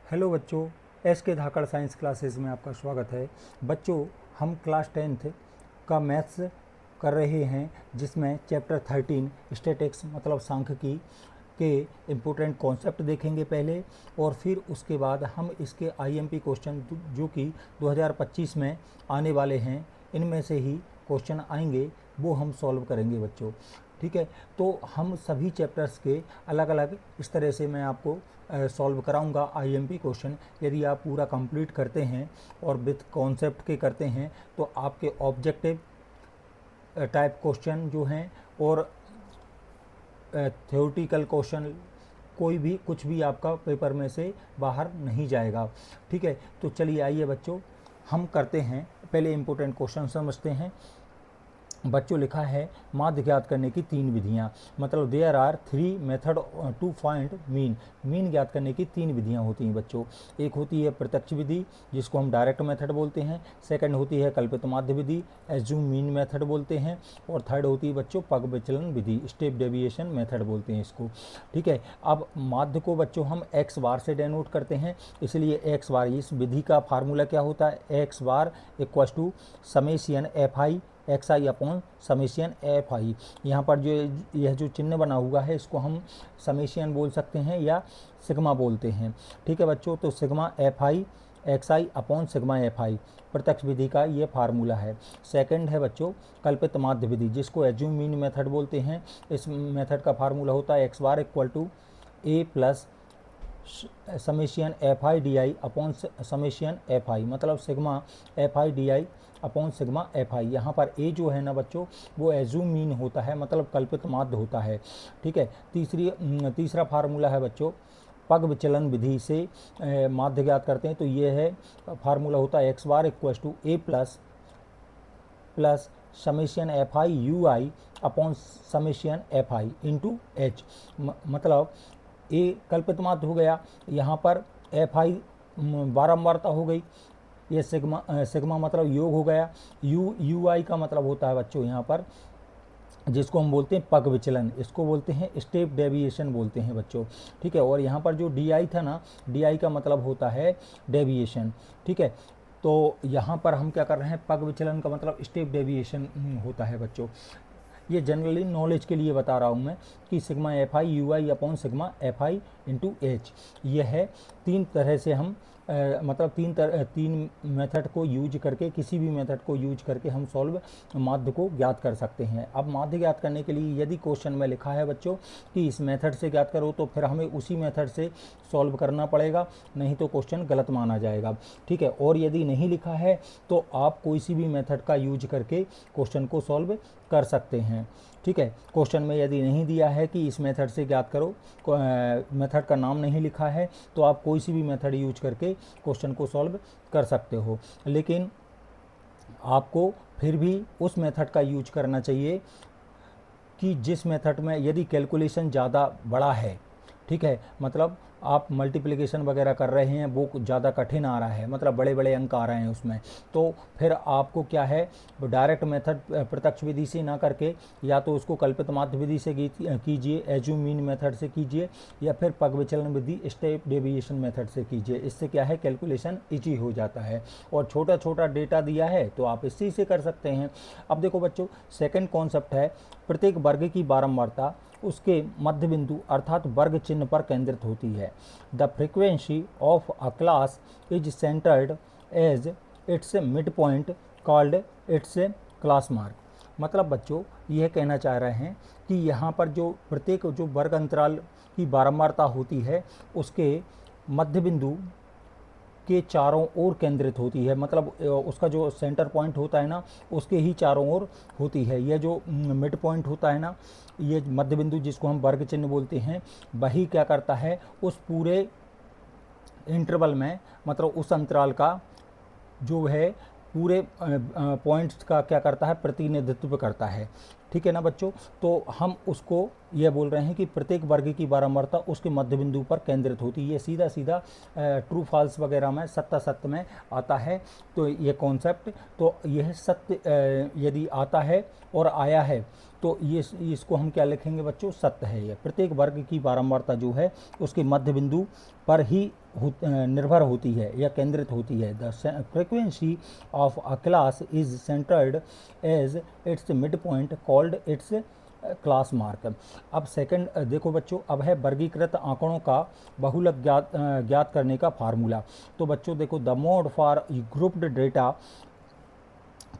Hello बच्चों, S के धाकड़ science classes में आपका स्वागत है। बच्चों, हम क्लास 10th का मैथ्स कर रहे हैं, जिसमें चैप्टर 13 स्टैटिक्स मतलब सांख्यिकी के इम्पोर्टेंट कॉन्सेप्ट देखेंगे पहले, और फिर उसके बाद हम इसके आईएमपी क्वेश्चन जो कि 2025 में आने वाले हैं, इनमें से ही क्वेश्चन आएंगे, वो हम सॉल्व करेंगे बच्चों। ठीक है, तो हम सभी चैप्टर्स के अलग अलग इस तरह से मैं आपको सॉल्व कराऊंगा आईएमपी क्वेश्चन। यदि आप पूरा कंप्लीट करते हैं और विथ कॉन्सेप्ट के करते हैं तो आपके ऑब्जेक्टिव टाइप क्वेश्चन जो हैं और थ्योरेटिकल क्वेश्चन कोई भी कुछ भी आपका पेपर में से बाहर नहीं जाएगा। ठीक है, तो चलिए आइए बच्चों, हम करते हैं। पहले इम्पोर्टेंट क्वेश्चन समझते हैं। बच्चों, लिखा है माध्य ज्ञात करने की 3 विधियां, मतलब there are 3 method to find mean. Mean ज्ञात करने की 3 विधियां होती हैं बच्चों। एक होती है प्रत्यक्ष विधि, जिसको हम डायरेक्ट मेथड बोलते हैं। सेकंड होती है कल्पित माध्य विधि, एज्यूम मीन मेथड बोलते हैं। और थर्ड होती है बच्चों पग विचलन विधि, स्टेप डेविएशन मेथड बोलते हैं इसको। ठीक है, अब माध्य को बच्चों हम एक्स बार से डेनोट करते हैं, इसलिए एक्स बार, इस विधि का फार्मूला क्या होता है, x bar equal to summation F i x i upon summation F i. यहाँ पर जो यह जो चिन्ह बना हुआ है, इसको हम समेशियन बोल सकते हैं या सिग्मा बोलते हैं। ठीक है बच्चों, तो sigma F i x i upon sigma F I प्रत्यक्ष विधि का ये फार्मूला है। सेकंड है बच्चों कल्पित माध्य विधि, जिसको एज्यूम मीन मेथड बोलते हैं। इस मेथड का फार्मूला होता है x bar equal to a plus summation F i d i upon summation F I, मतलब sigma F i d i upon sigma F i. यहाँ पर ए जो है ना बच्चों, वो एज्यूम मीन होता है, मतलब कल्पित माध्य होता है। ठीक है, तीसरा फार्मूला है बच्चों पग विचलन विधि से माध्य ज्ञात करते हैं, तो ये है फार्मूला होता है x bar equal to a plus summation F I you I upon summation F I into h. मतलब ए कल्पित माध्य हो गया, यहाँ पर एफ आई बारंबारता हो गई, ये सिग्मा मतलब योग हो गया, यू आई का मतलब होता है बच्चों यहाँ पर जिसको हम बोलते हैं पग विचलन, इसको बोलते हैं स्टेप डेविएशन बोलते हैं बच्चों। ठीक है, और यहाँ पर जो डी आई था ना, डी आई का मतलब होता है डेविएशन। ठीक है, तो यहाँ पर हम क्या कर रहे हैं, पग विचलन का मतलब स्टेप डेविएशन होता है बच्चों। ये जनरली नॉलेज के लिए बता रहा हूँ मैं कि sigma F I you I upon sigma F I into H, ये है। 3 तरह से हम मतलब 3 मेथड को यूज करके, किसी भी मेथड को यूज करके हम सॉल्व माध्य को ज्ञात कर सकते हैं। अब माध्य ज्ञात करने के लिए यदि क्वेश्चन में लिखा है बच्चों कि इस मेथड से ज्ञात करो, तो फिर हमें उसी मेथड से सॉल्व करना पड़ेगा, नहीं तो क्वेश्चन गलत माना जाएगा। ठीक है, और यदि नहीं लिखा है तो आप कोई सी भी मेथड का यूज करके क्वेश्चन को सॉल्व कर सकते हैं। ठीक है, क्वेश्चन में यदि नहीं दिया है कि इस मेथड से ज्ञात करो, मेथड का नाम नहीं लिखा है, तो आप कोई सी भी मेथड यूज करके क्वेश्चन को सॉल्व कर सकते हो। लेकिन आपको फिर भी उस मेथड का यूज करना चाहिए कि जिस मेथड में यदि कैलकुलेशन ज़्यादा बड़ा है, ठीक है, मतलब आप मल्टीप्लिकेशन वगैरह कर रहे हैं, वो ज़्यादा कठिन आ रहा है, मतलब बड़े बड़े अंक आ रहे हैं उसमें, तो फिर आपको क्या है, डायरेक्ट मेथड प्रत्यक्ष विधि से ना करके या तो उसको कल्पित माध्य विधि से कीजिए, एज्यूम मीन मेथड से कीजिए, या फिर पग विचलन विधि स्टेप डेविएशन मेथड से कीजिए। इससे क्या है, कैलकुलेशन ईजी हो जाता है, और छोटा छोटा डेटा दिया है तो आप इसी से कर सकते हैं। अब देखो बच्चों, सेकेंड कॉन्सेप्ट है प्रत्येक वर्ग की बारंबारता उसके मध्य बिंदु अर्थात वर्ग चिन्ह पर केंद्रित होती है। The frequency of a class is centered as its mid point called its class mark. मतलब बच्चों यह कहना चाह रहे हैं कि यहाँ पर जो प्रत्येक जो वर्ग अंतराल की बारंबारता होती है, उसके मध्य बिंदु के चारों ओर केंद्रित होती है, मतलब उसका जो सेंटर पॉइंट होता है ना, उसके ही चारों ओर होती है। यह जो मिड पॉइंट होता है ना, ये मध्य बिंदु जिसको हम वर्ग चिन्ह बोलते हैं, वही क्या करता है, उस पूरे इंटरवल में, मतलब उस अंतराल का जो है पूरे पॉइंट्स का क्या करता है, प्रतिनिधित्व करता है। ठीक है ना बच्चों, तो हम उसको यह बोल रहे हैं कि प्रत्येक वर्ग की बारंबारता उसके मध्य बिंदु पर केंद्रित होती है। ये सीधा सीधा ट्रू फॉल्स वगैरह में, सत्य सत्य में आता है। तो ये कॉन्सेप्ट, तो यह सत्य यदि आता है और आया है, तो ये इसको हम क्या लिखेंगे बच्चों, सत्य है। ये प्रत्येक वर्ग की बारंबारता जो है उसके मध्य बिंदु पर ही निर्भर होती है या केंद्रित होती है। The frequency of a class is centered as its mid point called its class mark. अब सेकंड देखो बच्चों, अब है वर्गीकृत आंकड़ों का बहुलक ज्ञात करने का फार्मूला। तो बच्चों देखो, the mode for grouped data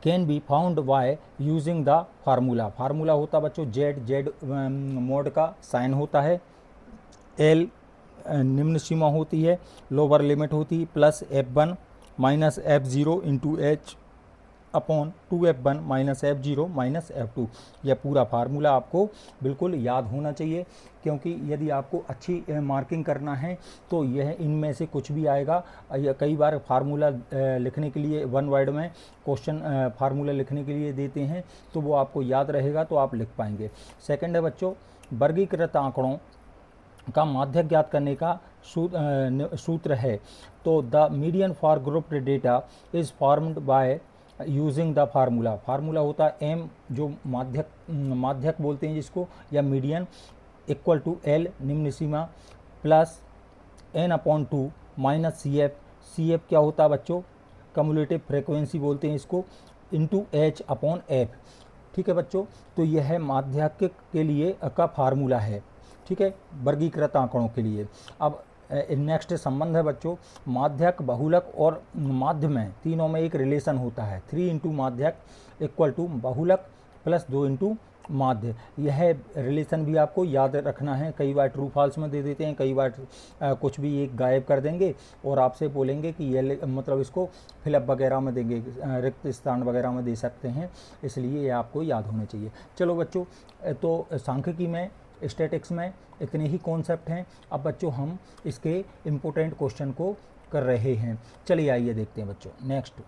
can be found by using the formula. Formula होता बच्चों जेड, जेड मोड का साइन होता है, एल निम्न सीमा होती है, लोअर लिमिट होती है, plus F1 minus F0 into H upon 2F1 minus F0 minus F2। यह पूरा फार्मूला आपको बिल्कुल याद होना चाहिए, क्योंकि यदि आपको अच्छी मार्किंग करना है तो यह इनमें से कुछ भी आएगा। कई बार फार्मूला लिखने के लिए वन वर्ड में क्वेश्चन फार्मूला लिखने के लिए देते हैं, तो वो आपको याद रहेगा तो आप लिख पाएंगे। सेकंड है बच्चों, वर्गीकृत आंकड़ों का माध्य ज्ञात करने का सूत्र है। तो the median for grouped data is formed by using the formula. Formula होता है एम, जो माध्यक बोलते हैं जिसको, या मीडियन, इक्वल टू एल निम्न सीमा, plus n upon 2 minus c f. C f क्या होता है बच्चों, कम्युलेटिव फ्रीक्वेंसी बोलते हैं इसको, इंटू एच अपॉन एफ। ठीक है बच्चों, तो यह है माध्यक के लिए का फार्मूला है। ठीक है, वर्गीकृत आंकड़ों के लिए। अब नेक्स्ट संबंध है बच्चों, माध्यक, बहुलक और माध्य में, तीनों में एक रिलेशन होता है। 3 इंटू माध्यक इक्वल टू बहुलक प्लस 2 इंटू माध्य। यह रिलेशन भी आपको याद रखना है। कई बार ट्रू फॉल्स में दे देते हैं, कई बार कुछ भी एक गायब कर देंगे और आपसे बोलेंगे कि यह मतलब इसको फिलअप वगैरह में देंगे, रिक्त स्थान वगैरह में दे सकते हैं, इसलिए ये आपको याद होना चाहिए। चलो बच्चों, तो सांख्यिकी में, स्टैटिक्स में इतने ही कॉन्सेप्ट हैं। अब बच्चों हम इसके इम्पोर्टेंट क्वेश्चन को कर रहे हैं। चलिए आइए देखते हैं बच्चों। नेक्स्ट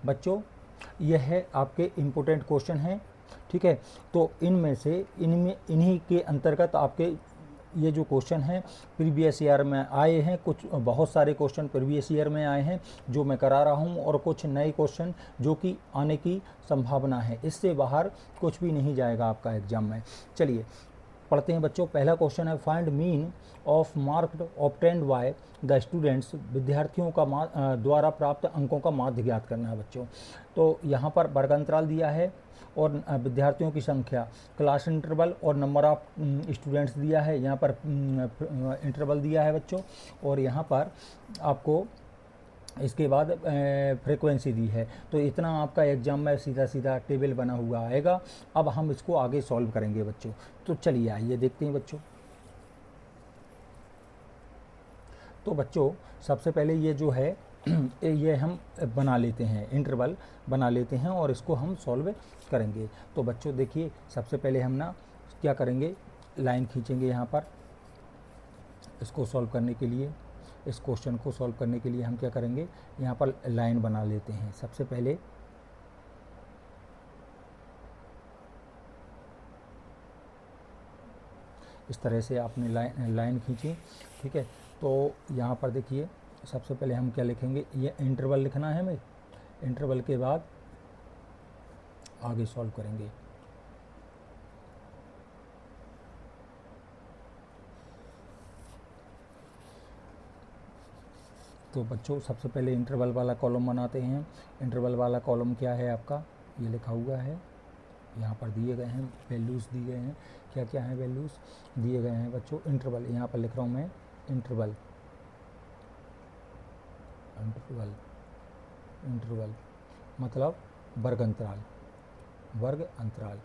बच्चों, यह है आपके इम्पोर्टेंट क्वेश्चन हैं। ठीक है, तो इनमें से इन्हीं के अंतर्गत आपके ये जो क्वेश्चन हैं प्रीवियस ईयर में आए हैं। कुछ बहुत सारे क्वेश्चन प्रीवियस ईयर में आए हैं जो मैं करा रहा हूं, और कुछ नए क्वेश्चन जो कि आने की संभावना है। इससे बाहर कुछ भी नहीं जाएगा आपका एग्जाम में। चलिए पढ़ते हैं बच्चों। पहला क्वेश्चन है, find mean of marked obtained by the students. विद्यार्थियों का द्वारा प्राप्त अंकों का माध्य ज्ञात करना है बच्चों। तो यहाँ पर वर्गांतराल दिया है और विद्यार्थियों की संख्या, क्लास इंटरवल और नंबर ऑफ स्टूडेंट्स दिया है। यहाँ पर इंटरवल दिया है बच्चों, और यहाँ पर आपको इसके बाद फ्रीक्वेंसी दी है। तो इतना आपका एग्जाम में सीधा सीधा टेबल बना हुआ आएगा। अब हम इसको आगे सॉल्व करेंगे बच्चों। तो चलिए आइए देखते हैं बच्चों। तो बच्चों सबसे पहले ये जो है ये हम बना लेते हैं, इंटरवल बना लेते हैं और इसको हम सॉल्व करेंगे। तो बच्चों देखिए, सबसे पहले हम ना क्या करेंगे, लाइन खींचेंगे यहाँ पर। इसको सॉल्व करने के लिए, इस क्वेश्चन को सॉल्व करने के लिए हम क्या करेंगे, यहाँ पर लाइन बना लेते हैं। सबसे पहले इस तरह से आपने लाइन खींची। ठीक है, तो यहाँ पर देखिए, सबसे पहले हम क्या लिखेंगे, ये इंटरवल लिखना है हमें। इंटरवल के बाद आगे सॉल्व करेंगे। तो बच्चों सबसे पहले इंटरवल वाला कॉलम बनाते हैं। इंटरवल वाला कॉलम क्या है आपका, ये लिखा हुआ है, यहाँ पर दिए गए हैं वैल्यूज़, दिए गए हैं क्या क्या है वैल्यूज़ दिए गए हैं बच्चों। इंटरवल यहाँ पर लिख रहा हूँ मैं, इंटरवल इंटरवल इंटरवल मतलब वर्ग अंतराल, वर्ग अंतराल।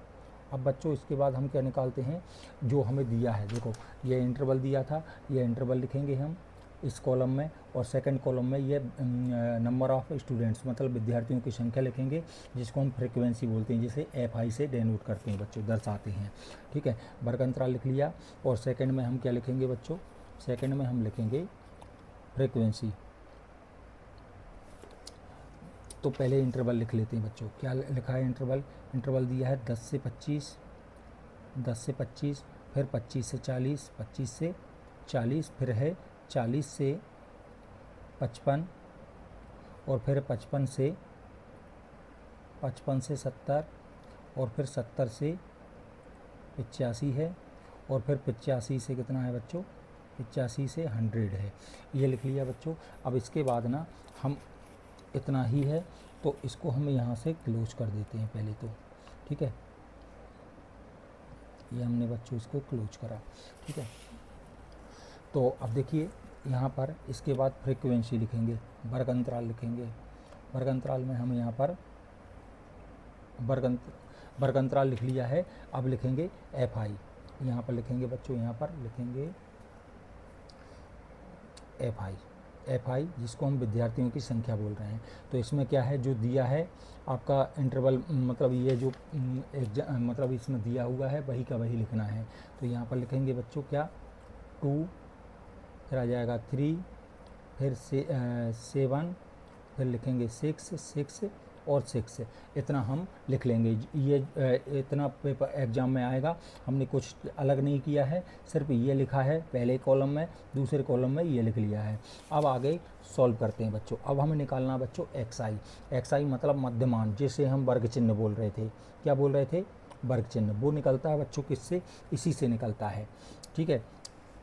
अब बच्चों इसके बाद हम क्या निकालते हैं, जो हमें दिया है। देखो ये इंटरवल दिया था, ये इंटरवल लिखेंगे हम इस कॉलम में, और सेकंड कॉलम में ये नंबर ऑफ़ स्टूडेंट्स मतलब विद्यार्थियों की संख्या लिखेंगे, जिसको हम फ्रीक्वेंसी बोलते हैं, जिसे FI से डेनोट करते हैं बच्चों, दर्शाते हैं। ठीक है, वर्ग अंतराल लिख लिया। और सेकंड में हम क्या लिखेंगे बच्चों, सेकंड में हम लिखेंगे फ्रीक्वेंसी। तो पहले इंटरवल लिख लेते हैं बच्चों। क्या लिखा है इंटरवल, इंटरवल दिया है 10 से 25, 10 से 25, फिर 25 से 40, 25 से 40, फिर है 40 से 55, और फिर 55 से 70, और फिर 70 से 85 है, और फिर 85 से कितना है बच्चों, 85 से 100 है, ये लिख लिया बच्चों। अब इसके बाद ना हम इतना ही है तो इसको हम यहाँ से क्लोज कर देते हैं पहले तो, ठीक है। ये हमने बच्चों इसको क्लोज करा, ठीक है। तो अब देखिए यहाँ पर इसके बाद फ्रीक्वेंसी लिखेंगे, वर्ग अंतराल लिखेंगे। वर्ग अंतराल में हम यहाँ पर वर्ग अंतराल लिख लिया है। अब लिखेंगे एफ आई, यहाँ पर लिखेंगे बच्चों, यहाँ पर लिखेंगे एफ आई जिसको हम विद्यार्थियों की संख्या बोल रहे हैं। तो इसमें क्या है जो दिया है आपका इंटरवल, मतलब ये जो मतलब इसमें दिया हुआ है वही का वही लिखना है। तो यहाँ पर लिखेंगे बच्चों क्या 2, फिर आ जाएगा 3, फिर 7, फिर लिखेंगे 6 और 6, इतना हम लिख लेंगे। ये इतना पेपर एग्ज़ाम में आएगा, हमने कुछ अलग नहीं किया है, सिर्फ ये लिखा है पहले कॉलम में, दूसरे कॉलम में ये लिख लिया है। अब आगे सॉल्व करते हैं बच्चों। अब हमें निकालना बच्चों एक्स आई मतलब मध्यमान, जिसे हम वर्ग चिन्ह बोल रहे थे। क्या बोल रहे थे? वर्ग चिन्ह। वो निकलता है बच्चों किससे? इसी से निकलता है, ठीक है।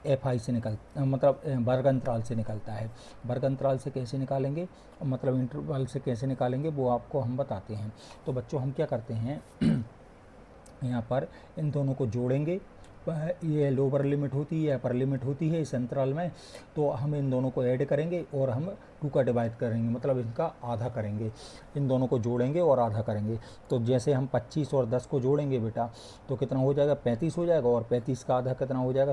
एफ आई से मतलब वर्ग अंतराल से निकलता है। वर्ग अंतराल से कैसे निकालेंगे, मतलब इंटरवल से कैसे निकालेंगे वो आपको हम बताते हैं। तो बच्चों हम क्या करते हैं यहाँ पर इन दोनों को जोड़ेंगे। ये लोअर लिमिट होती है, अपर लिमिट होती है इस अंतराल में। तो हम इन दोनों को ऐड करेंगे और हम 2 का डिवाइड करेंगे, मतलब इनका आधा करेंगे। इन दोनों को जोड़ेंगे और आधा करेंगे। तो जैसे हम 25 और 10 को जोड़ेंगे बेटा तो कितना हो जाएगा? 35 हो जाएगा। और 35 का आधा कितना हो जाएगा?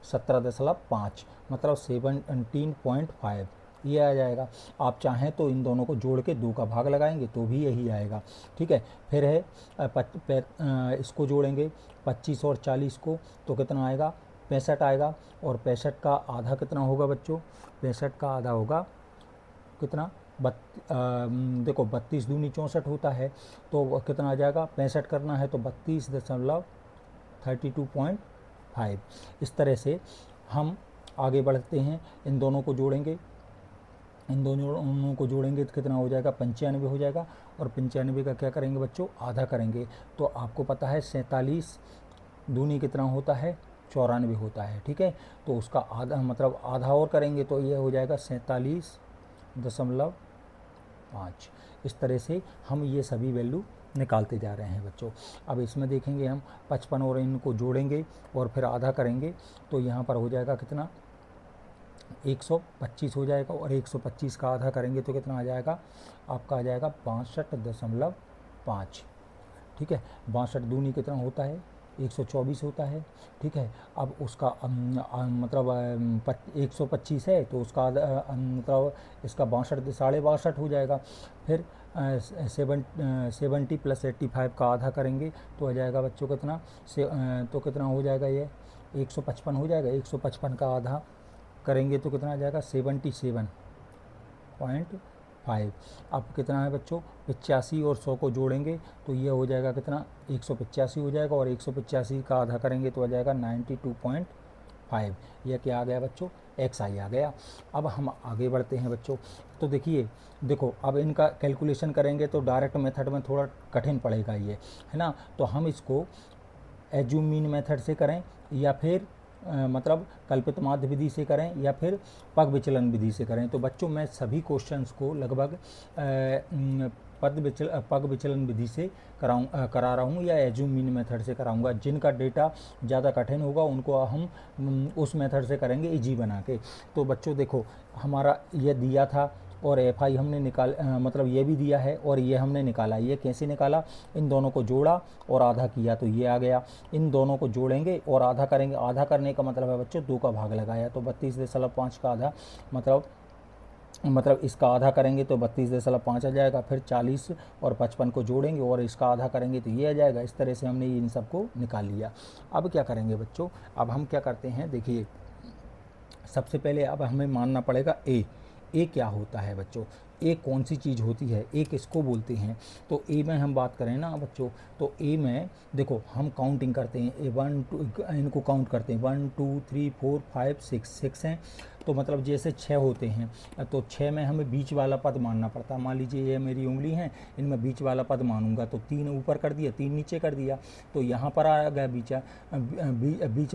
17.5, मतलब 17.5 ये आ जाएगा। आप चाहें तो इन दोनों को जोड़ के 2 का भाग लगाएंगे तो भी यही आएगा, ठीक है। फिर है इसको जोड़ेंगे 25 और 40 को, तो कितना आएगा? 65 आएगा। और 65 का आधा कितना होगा बच्चों? 65 का आधा होगा कितना? देखो 32 दूनी 64 होता है, तो कितना आ जाएगा? 65 करना है तो 32.32.5। इस तरह से हम आगे बढ़ते हैं। इन दोनों को जोड़ेंगे, इन दोनों को जोड़ेंगे तो कितना हो जाएगा? 95 हो जाएगा। और 95 का क्या करेंगे बच्चों? आधा करेंगे। तो आपको पता है 47 दूनी कितना होता है? 94 होता है, ठीक है। तो उसका आधा मतलब आधा और करेंगे तो ये हो जाएगा 47.5। इस तरह से हम ये सभी वैल्यू निकालते जा रहे हैं बच्चों। अब इसमें देखेंगे हम 55 और इनको जोड़ेंगे और फिर आधा करेंगे तो यहाँ पर हो जाएगा कितना? 125 हो जाएगा। और 125 का आधा करेंगे तो कितना आ जाएगा? आपका आ जाएगा 62.5, ठीक है। 62 दूनी कितना होता है? 124 होता है, ठीक है। अब उसका मतलब 125 है तो उसका मतलब इसका 62 62.5 हो जाएगा। फिर 70 + 85 का आधा करेंगे तो आ जाएगा बच्चों कितना? तो कितना हो जाएगा? ये 155 हो जाएगा। 155 का आधा करेंगे तो कितना आ जाएगा? 77.5। अब कितना है बच्चों? 85 और 100 को जोड़ेंगे तो ये हो जाएगा कितना? 185 हो जाएगा। और 185 का आधा करेंगे तो आ जाएगा 92.5। यह क्या आ गया बच्चों? एक्स आई आ गया। अब हम आगे बढ़ते हैं बच्चों। तो देखो अब इनका कैलकुलेशन करेंगे तो डायरेक्ट मेथड में थोड़ा कठिन पड़ेगा ये, है ना। तो हम इसको एज्यूम मीन मेथड से करें या फिर मतलब कल्पित माध्य विधि से करें या फिर पग विचलन विधि से करें। तो बच्चों मैं सभी क्वेश्चंस को लगभग पग विचलन विधि से करा रहा हूँ या एज्यूम मीन मेथड से कराऊंगा। जिनका डेटा ज़्यादा कठिन होगा उनको हम उस मेथड से करेंगे इजी बना के। तो बच्चों देखो हमारा ये दिया था और एफ आई हमने मतलब ये भी दिया है और ये हमने निकाला। ये कैसे निकाला? इन दोनों को जोड़ा और आधा किया तो ये आ गया। इन दोनों को जोड़ेंगे और आधा करेंगे। आधा करने का मतलब है बच्चों 2 का भाग लगाया तो 32.5 का आधा मतलब इसका आधा करेंगे तो 32.5 आ जाएगा। फिर 40 और 55 को जोड़ेंगे और इसका आधा करेंगे तो ये आ जाएगा। इस तरह से हमने इन सबको निकाल लिया। अब क्या करेंगे बच्चों? अब हम क्या करते हैं, देखिए सबसे पहले अब हमें मानना पड़ेगा ए क्या होता है बच्चों? ए कौन सी चीज़ होती है? ए किसको बोलते हैं? तो ए में हम बात करें ना बच्चों, तो ए में देखो हम काउंटिंग करते हैं। 1 2 इनको काउंट करते हैं 1 2 3 4 5 6 हैं। तो मतलब जैसे 6 होते हैं तो 6 में हमें बीच वाला पद मानना पड़ता है। मान लीजिए ये मेरी उंगली है, इनमें बीच वाला पद मानूंगा तो 3 ऊपर कर दिया, 3 नीचे कर दिया, तो यहाँ पर आ गया बीच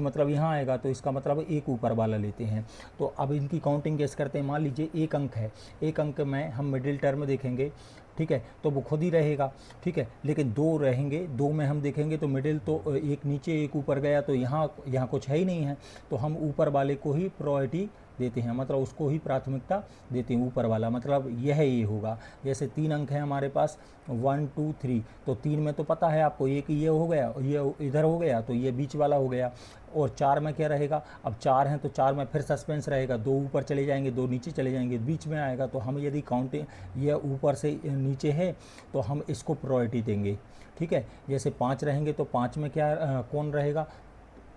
मतलब यहाँ आएगा, तो इसका मतलब एक ऊपर वाला लेते हैं। तो अब इनकी काउंटिंग कैसे करते हैं, मान लीजिए एक अंक है, एक अंक में हम मिडिल टर्म देखेंगे, ठीक है, तो वो खुद ही रहेगा, ठीक है, लेकिन 2 रहेंगे, 2 में हम देखेंगे तो मिडिल तो एक नीचे एक ऊपर गया, तो यहाँ कुछ है ही नहीं है, तो हम ऊपर वाले को ही प्रायोरिटी देते हैं, मतलब उसको ही प्राथमिकता देते हैं, ऊपर वाला, मतलब यह ये होगा। जैसे 3 अंक हैं हमारे पास 1 2 3, तो 3 में तो पता है आपको, एक ये हो गया, ये इधर हो गया, तो ये बीच वाला हो गया। और 4 में क्या रहेगा, अब 4 हैं तो 4 में फिर सस्पेंस रहेगा, 2 ऊपर चले जाएंगे, 2 नीचे चले जाएंगे, बीच में आएगा, तो हम यदि काउंटिंग ये ऊपर से नीचे है तो हम इसको प्रायोरिटी देंगे, ठीक है। जैसे 5 रहेंगे तो 5 में क्या कौन रहेगा,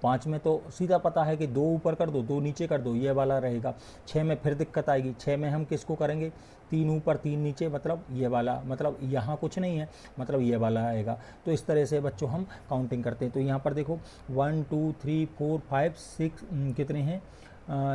5 में तो सीधा पता है कि 2 ऊपर कर दो, 2 नीचे कर दो, ये वाला रहेगा। 6 में फिर दिक्कत आएगी, 6 में हम किसको करेंगे, 3 ऊपर 3 नीचे, मतलब ये वाला, मतलब यहाँ कुछ नहीं है, मतलब ये वाला आएगा। तो इस तरह से बच्चों हम काउंटिंग करते हैं। तो यहाँ पर देखो 1 2 3 4 5 6 कितने हैं,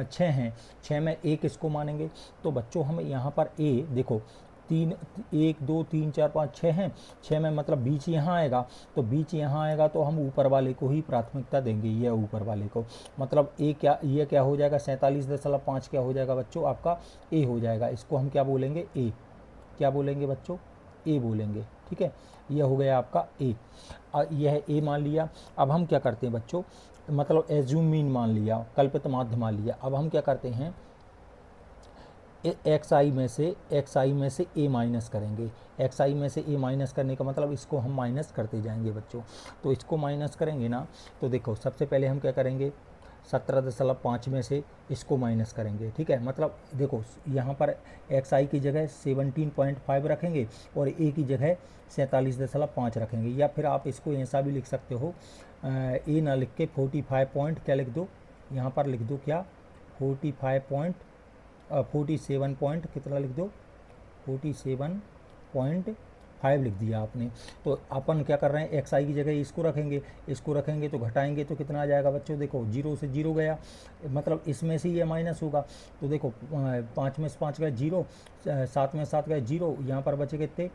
6 हैं, 6 में एक इसको मानेंगे। तो बच्चों हम यहाँ पर ए देखो 3 1 2 3 4 5 6 हैं, 6 में मतलब बीच यहाँ आएगा, तो बीच यहाँ आएगा तो हम ऊपर वाले को ही प्राथमिकता देंगे, ये ऊपर वाले को, मतलब ये क्या हो जाएगा, 47.5 क्या हो जाएगा बच्चों, आपका ए हो जाएगा। इसको हम क्या बोलेंगे, ए, क्या बोलेंगे बच्चों, ए बोलेंगे, ठीक है। यह हो गया आपका ए, यह ए मान लिया। अब हम क्या करते हैं बच्चों, मतलब एज्यूम मीन मान लिया, कल्पित माध्य मान लिया। अब हम क्या करते हैं, एक्स आई में से ए माइनस करेंगे। एक्स आई में से ए माइनस करने का मतलब इसको हम माइनस करते जाएंगे बच्चों। तो इसको माइनस करेंगे ना, तो देखो सबसे पहले हम क्या करेंगे, 17.5 में से इसको माइनस करेंगे, ठीक है। मतलब देखो यहाँ पर एक्स आई की जगह 17.5 रखेंगे और ए की जगह 47.5 रखेंगे, या फिर आप इसको ऐसा भी लिख सकते हो, ए ना लिख के 45 पॉइंट क्या लिख दो, यहाँ पर लिख दो क्या, 47 पॉइंट कितना लिख दो, 47.5 लिख दिया आपने। तो अपन क्या कर रहे हैं, एक्स आई की जगह इसको रखेंगे तो घटाएंगे तो कितना आ जाएगा बच्चों, देखो 0 से 0 गया, मतलब इसमें से ये माइनस होगा। तो देखो 5 में से 5 गए 0, 7 में 7 गए 0, यहाँ पर बचे कितने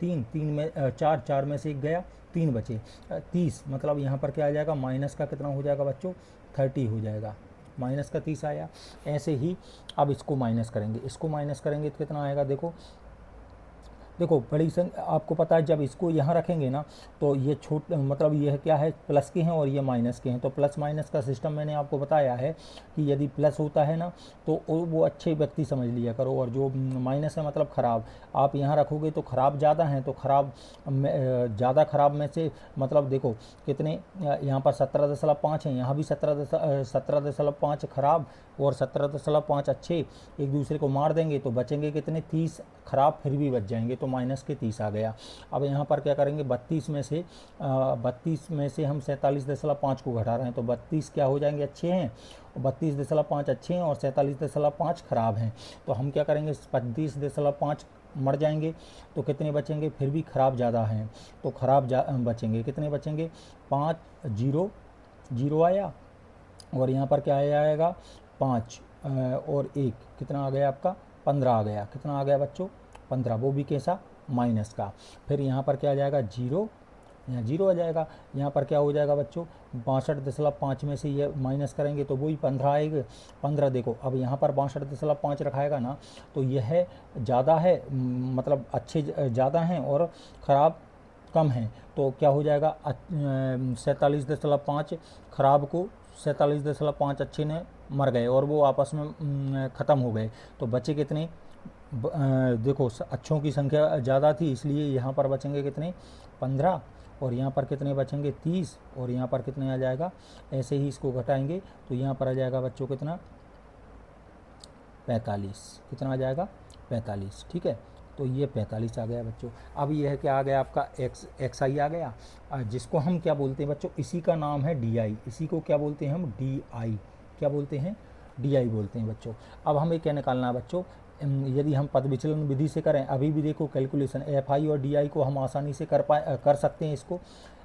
3, 3 में 4, 4 में से 1 गया, 3 बचे 30, मतलब यहाँ पर क्या आ जाएगा, माइनस का कितना हो जाएगा बच्चों, 30 हो जाएगा, माइनस का 30 आया। ऐसे ही अब इसको माइनस करेंगे तो कितना आएगा, देखो बड़ी संख्या आपको पता है, जब इसको यहाँ रखेंगे ना तो ये मतलब यह क्या है, प्लस के हैं और ये माइनस के हैं। तो प्लस माइनस का सिस्टम मैंने आपको बताया है कि यदि प्लस होता है ना तो वो अच्छे व्यक्ति समझ लिया करो, और जो माइनस है मतलब ख़राब, आप यहाँ रखोगे तो ख़राब ज़्यादा हैं, तो ज़्यादा ख़राब में से मतलब देखो कितने, यहाँ पर 17.5 हैं, यहाँ भी 17.5 ख़राब और 17.5 अच्छे, एक दूसरे को मार देंगे तो बचेंगे कितने, 30 ख़राब फिर भी बच जाएंगे, तो माइनस के 30 आ गया। अब यहाँ पर क्या करेंगे, 32 में से हम 47.5 को घटा रहे हैं, तो 32 क्या हो जाएंगे, अच्छे हैं, 32.5 अच्छे हैं और 47.5 ख़राब हैं। तो हम क्या करेंगे, 35.5 मर जाएंगे तो कितने बचेंगे, फिर भी ख़राब ज़्यादा हैं तो ख़राब बचेंगे, कितने बचेंगे, 5 0 आया, और यहाँ पर क्या आएगा 5 और 1 कितना आ गया आपका, 15 आ गया, कितना आ गया बच्चों, 15, वो भी कैसा, माइनस का। फिर यहाँ पर क्या आ जाएगा 0, यहाँ 0 आ जाएगा। यहाँ पर क्या हो जाएगा बच्चों, 62.5 में से ये माइनस करेंगे तो वही 15 आएगा, 15 देखो अब यहाँ पर 62.5 रखाएगा ना, तो यह ज़्यादा है, मतलब अच्छे ज़्यादा हैं और ख़राब कम हैं, तो क्या हो जाएगा 47.5 ख़राब को 47.5 अच्छे ने मर गए और वो आपस में ख़त्म हो गए, तो बचे कितने, देखो अच्छों की संख्या ज़्यादा थी इसलिए यहाँ पर बचेंगे कितने, 15, और यहाँ पर कितने बचेंगे 30, और यहाँ पर कितने आ जाएगा, ऐसे ही इसको घटाएंगे तो यहाँ पर आ जाएगा बच्चों कितना, 45, कितना आ जाएगा 45, ठीक है। तो ये 45 आ गया बच्चों। अब ये है क्या आ गया आपका एक्स आई आ गया, जिसको हम क्या बोलते हैं बच्चों, इसी का नाम है डी आई, इसी को क्या बोलते हैं हम, डी आई, क्या बोलते हैं, डी आई बोलते हैं बच्चों। अब हमें क्या निकालना है बच्चों, यदि हम पद विचलन विधि से करें, अभी भी देखो कैलकुलेशन एफ आई और डी आई को हम आसानी से कर सकते हैं,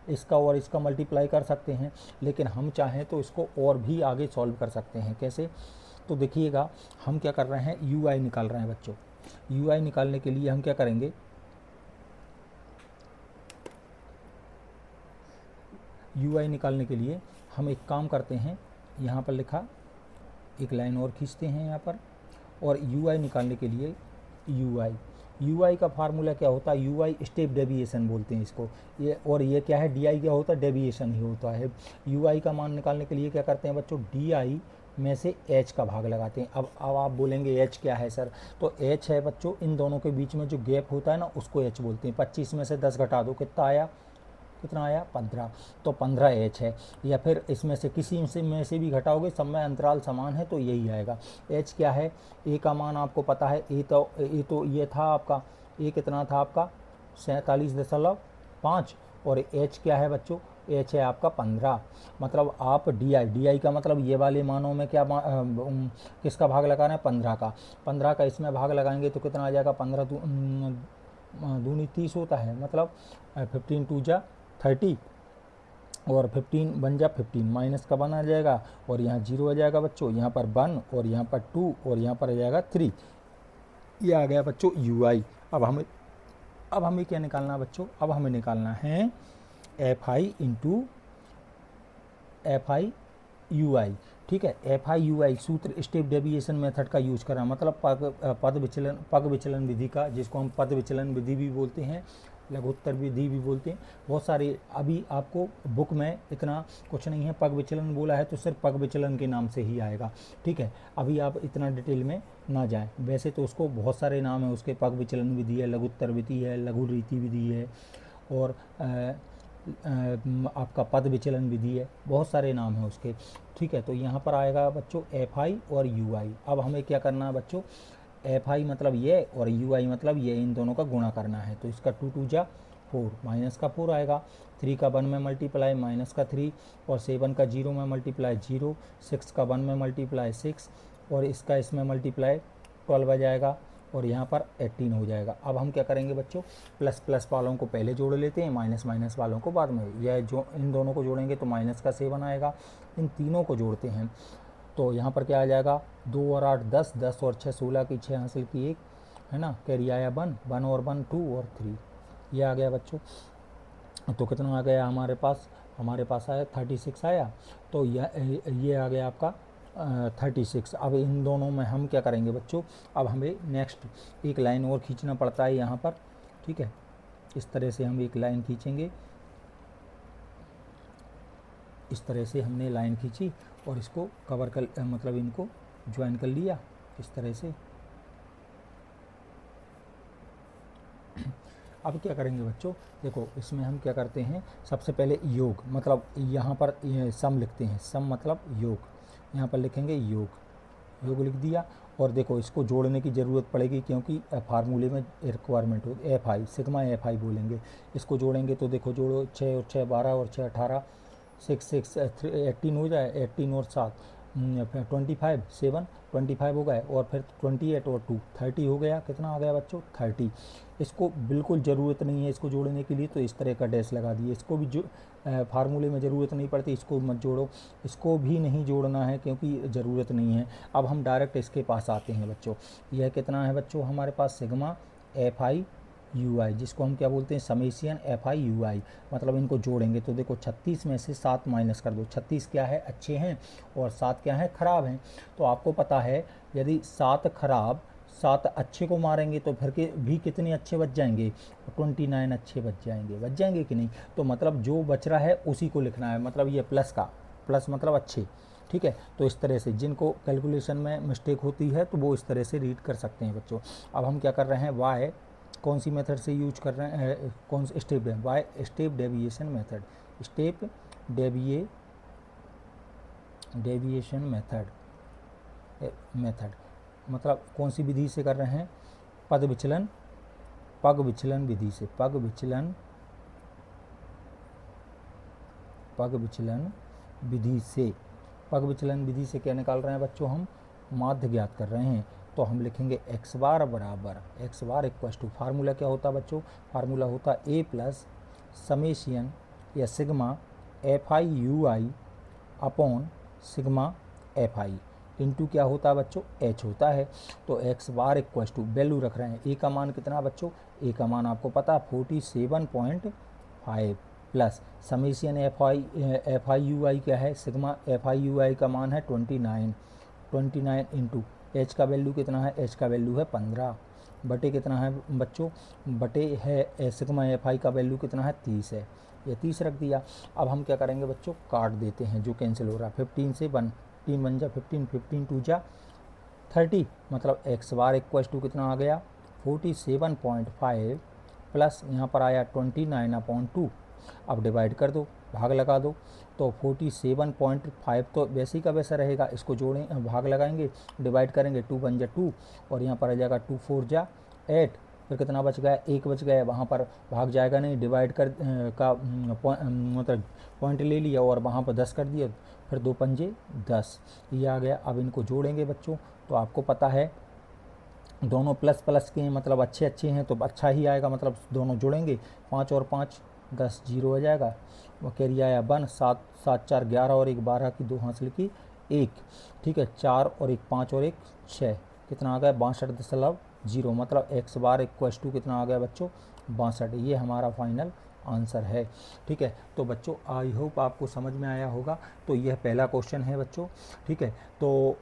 इसका और इसका मल्टीप्लाई कर सकते हैं, लेकिन हम चाहें तो इसको और भी आगे सॉल्व कर सकते हैं। कैसे, तो देखिएगा हम क्या कर रहे हैं, यू आई निकाल रहे हैं बच्चों। यू आई निकालने के लिए हम क्या करेंगे, यू आई निकालने के लिए हम एक काम करते हैं, यहाँ पर लिखा एक लाइन और खींचते हैं यहाँ पर, और यू आई निकालने के लिए यू आई का फार्मूला क्या होता है, यू आई स्टेप डेविएशन बोलते हैं इसको, ये, और ये क्या है, डी आई क्या होता है, डेविएशन ही होता है। यू आई का मान निकालने के लिए क्या करते हैं बच्चों, डी आई में से एच का भाग लगाते हैं। अब आप बोलेंगे एच क्या है सर, तो एच है बच्चों इन दोनों के बीच में जो गैप होता है ना, उसको एच बोलते हैं। 25 में से 10 घटा दो, कितना आया, 15, तो 15 एच है। या फिर इसमें से किसी में से भी घटाओगे, सब में अंतराल समान है तो यही आएगा। एच क्या है, ए का मान आपको पता है, ए तो ये था आपका, ए कितना था आपका 47.5, और एच क्या है बच्चों, एच है आपका 15। मतलब आप डी आई का मतलब ये वाले मानों में क्या किसका भाग लगा रहे हैं, 15 का इसमें भाग लगाएंगे तो कितना आ जाएगा, 15 दूनी 30 होता है, मतलब 15 2 जा 30, और 15 बन जा 15, माइनस का 1 आ जाएगा, और यहाँ 0 आ जाएगा बच्चों, यहाँ पर 1 और यहाँ पर 2 और यहाँ पर आ जाएगा 3। ये आ गया बच्चों यू आई। अब हमें क्या निकालना है बच्चों, अब हमें निकालना है f I into f I you i. ठीक है, एफ आई यू आई सूत्र स्टेप डेविएशन मेथड का यूज करना, मतलब पग विचलन विधि का, जिसको हम पद विचलन विधि भी बोलते हैं, लघुत्तर विधि भी बोलते हैं। बहुत सारे अभी आपको बुक में इतना कुछ नहीं है, पग विचलन बोला है तो सिर्फ पग विचलन के नाम से ही आएगा। ठीक है, अभी आप इतना डिटेल में ना जाएं, वैसे तो उसको बहुत सारे नाम है उसके, पग विचलन विधि है, लघुत्तर विधि है, लघु रीति विधि है, और आपका पद विचलन विधि है, बहुत सारे नाम हैं उसके। ठीक है, तो यहाँ पर आएगा बच्चों एफ आई और यू आई। अब हमें क्या करना है बच्चों, एफ आई मतलब ये और यू आई मतलब ये, इन दोनों का गुणा करना है। तो इसका 2 2 जा 4, माइनस का 4 आएगा, 3 का 1 में मल्टीप्लाई माइनस का 3, और 7 का 0 में मल्टीप्लाई 0, 6 का 1 में मल्टीप्लाई 6, और इसका इसमें मल्टीप्लाई 12 आ जाएगा, और यहाँ पर 18 हो जाएगा। अब हम क्या करेंगे बच्चों, प्लस प्लस वालों को पहले जोड़ लेते हैं, माइनस माइनस वालों को बाद में। यह जो इन दोनों को जोड़ेंगे तो माइनस का 7 आएगा, इन तीनों को जोड़ते हैं तो यहाँ पर क्या आ जाएगा, 2 और 8 10, 10 और 6 16 की 6 हासिल की 1 है ना, कैरी आया 1 और 1 2 और 3, ये आ गया बच्चों। तो कितना आ गया हमारे पास आया 36 आया, तो ये आ गया आपका 36। अब इन दोनों में हम क्या करेंगे बच्चों, अब हमें नेक्स्ट एक लाइन और खींचना पड़ता है यहाँ पर। ठीक है, इस तरह से हम एक लाइन खींचेंगे, इस तरह से हमने लाइन खींची और इसको कवर कर, मतलब इनको ज्वाइन कर लिया इस तरह से। अब क्या करेंगे बच्चों, देखो इसमें हम क्या करते हैं, सबसे पहले योग, मतलब यहाँ पर सम लिखते हैं, सम मतलब योग, यहाँ पर लिखेंगे योग लिख दिया। और देखो इसको जोड़ने की ज़रूरत पड़ेगी क्योंकि फार्मूले में रिक्वायरमेंट हो, F I sigma F I बोलेंगे। इसको जोड़ेंगे तो देखो जोड़ो, 6 और 6 12 और 6 18, 6 18 हो जाए, 18 और 7 25, 7 25 हो गए, और फिर 28 और 2 30 हो गया। कितना आ गया बच्चों, 30। इसको बिल्कुल ज़रूरत नहीं है इसको जोड़ने के लिए, तो इस तरह का डैश लगा दिए। इसको भी जो फार्मूले में ज़रूरत नहीं पड़ती, इसको मत जोड़ो, इसको भी नहीं जोड़ना है क्योंकि ज़रूरत नहीं है। अब हम डायरेक्ट इसके पास आते हैं बच्चों। यह कितना है बच्चों हमारे पास, सिग्मा एफ आई यू आई, जिसको हम क्या बोलते हैं, समेशियन एफ आई यू आई। मतलब इनको जोड़ेंगे तो देखो 36 में से 7 माइनस कर दो, 36 क्या है, अच्छे हैं, और 7 क्या है, ख़राब हैं। तो आपको पता है यदि 7 खराब 7 अच्छे को मारेंगे तो फिर के भी कितने अच्छे बच जाएंगे, 29 अच्छे बच जाएंगे कि नहीं। तो मतलब जो बच रहा है उसी को लिखना है, मतलब ये प्लस मतलब अच्छे। ठीक है, तो इस तरह से जिनको कैलकुलेशन में मिस्टेक होती है तो वो इस तरह से रीड कर सकते हैं बच्चों। अब हम क्या कर रहे हैं, वाई कौन सी मेथड से यूज कर रहे हैं, कौन सा स्टेप है, why step deviation method, step deviation method मतलब कौन सी विधि से कर रहे हैं, पग विचलन विधि से, पग विचलन विधि से क्या निकाल रहे हैं बच्चों, हम माध्य ज्ञात कर रहे हैं। तो हम लिखेंगे x बार बराबर, x bar equal to, formula क्या होता है बच्चों, फार्मूला होता है a प्लस समेशियन या sigma F I you I upon sigma F I. Into क्या होता है बच्चों, एच होता है। तो X bar equal to value रख रहे हैं, ए का मान कितना बच्चों, ए का मान आपको पता है 47.5 plus summation f I you i क्या है, sigma F I you i का मान है 29 इंटू एच का वैल्यू कितना है, एच का वैल्यू है 15 बटे कितना है बच्चों, बटे है सिग्मा एफ आई का वैल्यू कितना है 30 है, ये 30 रख दिया। अब हम क्या करेंगे बच्चों, काट देते हैं जो कैंसिल हो रहा है, 15 से 1 3 बन जा 15, 15 2 जा 30, मतलब एक्स बार इक्वल टू कितना आ गया 47.5 प्लस यहाँ पर आया 29/2। अब डिवाइड कर दो, भाग लगा दो, तो 47.5 तो वैसे ही का वैसा रहेगा, इसको जोड़ें भाग लगाएंगे डिवाइड करेंगे, 2 बन जा 2 और यहाँ पर आ जाएगा 2 4 जा 8, फिर कितना बच गया, एक बच गया, वहाँ पर भाग जाएगा नहीं, डिवाइड कर मतलब पॉइंट ले लिया और वहाँ पर 10 कर दिया, फिर 2 पंजे 10, ये आ गया। अब इनको जोड़ेंगे बच्चों, तो आपको पता है दोनों प्लस प्लस के हैं, मतलब अच्छे अच्छे हैं तो अच्छा ही आएगा, मतलब दोनों जुड़ेंगे, 5 और 5 10 जीरो हो जाएगा, वो कैरी आया 1, 7 7 4 11 और 1 12 की 2 हासिल की 1, ठीक है, 4 और 1 5 और 1 6, कितना आ गया 62.0, मतलब एक्स बार इक्वल टू कितना आ गया बच्चों 62, ये हमारा फाइनल आंसर है। ठीक है, तो बच्चों आई होप आपको समझ में आया होगा। तो यह पहला क्वेश्चन है बच्चों, ठीक है, तो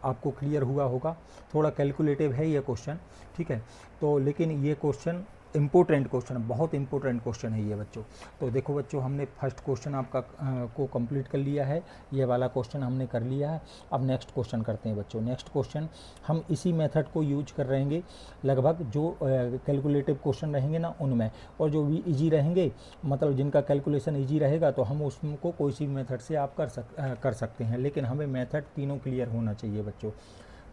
आपको क्लियर हुआ होगा, थोड़ा कैलकुलेटिव है ये क्वेश्चन, ठीक है, तो लेकिन ये क्वेश्चन इम्पोर्टेंट क्वेश्चन, बहुत इंपॉर्टेंट क्वेश्चन है ये बच्चों। तो देखो बच्चों, हमने फर्स्ट क्वेश्चन आपका को कंप्लीट कर लिया है, ये वाला क्वेश्चन हमने कर लिया है। अब नेक्स्ट क्वेश्चन करते हैं बच्चों। नेक्स्ट क्वेश्चन हम इसी मेथड को यूज कर रहेंगे लगभग, जो कैलकुलेटिव क्वेश्चन रहेंगे ना उनमें, और जो भी इजी रहेंगे, मतलब जिनका कैलकुलेशन इजी रहेगा, तो हम उसको कोई सी मेथड से आप कर सकते हैं, लेकिन हमें मेथड तीनों क्लियर होना चाहिए बच्चों,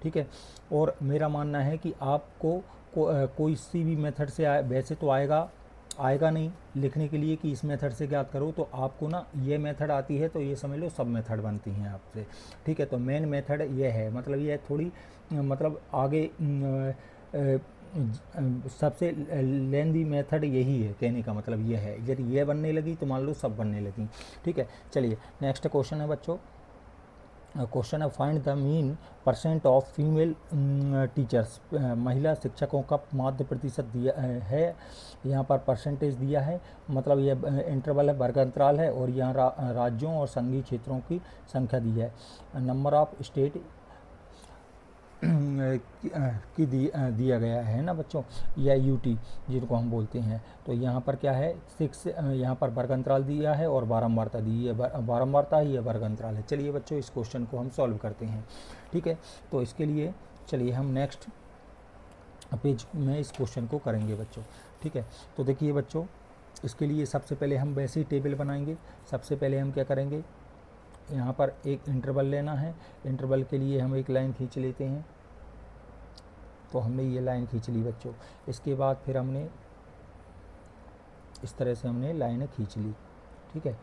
ठीक है। और मेरा मानना है कि आपको कोई सी भी मेथड से वैसे तो आएगा नहीं लिखने के लिए कि इस मेथड से ज्ञात करो, तो आपको ना ये मेथड आती है तो ये समझ लो सब मेथड बनती हैं आपसे, ठीक है। तो मेन मेथड ये है, मतलब ये थोड़ी मतलब आगे सबसे लेंदी मेथड यही है, कहने का मतलब ये है, यदि ये बनने लगी तो मान लो सब बनने लगी, ठीक है। चलिए नेक्स्ट क्वेश्चन है बच्चों, क्वेश्चन है find the mean percent of female teachers, महिला शिक्षकों का माध्य प्रतिशत दिया है, यहाँ पर परसेंटेज दिया है, मतलब ये इंटरवल है, वर्ग अंतराल है, और यहाँ राज्यों और संघीय क्षेत्रों की संख्या दी है, नंबर ऑफ स्टेट की दिया गया है ना बच्चों, या यूटी जिनको हम बोलते हैं। तो यहाँ पर क्या है 6, यहाँ पर वर्ग अंतराल दिया है और बारंबारता दी है, बारंबारता ही है, वर्ग अंतराल है। चलिए बच्चों इस क्वेश्चन को हम सॉल्व करते हैं, ठीक है। तो इसके लिए चलिए हम नेक्स्ट पेज में इस क्वेश्चन को करेंगे बच्चों, ठीक है। तो देखिए बच्चों, इसके लिए सबसे पहले हम वैसे ही टेबल बनाएंगे। सबसे पहले हम क्या करेंगे, यहाँ पर एक इंटरवल लेना है, इंटरवल के लिए हम एक लाइन खींच लेते हैं। तो हमने ये लाइन खींच ली बच्चों, इसके बाद फिर हमने इस तरह से हमने लाइनें खींच ली, ठीक है।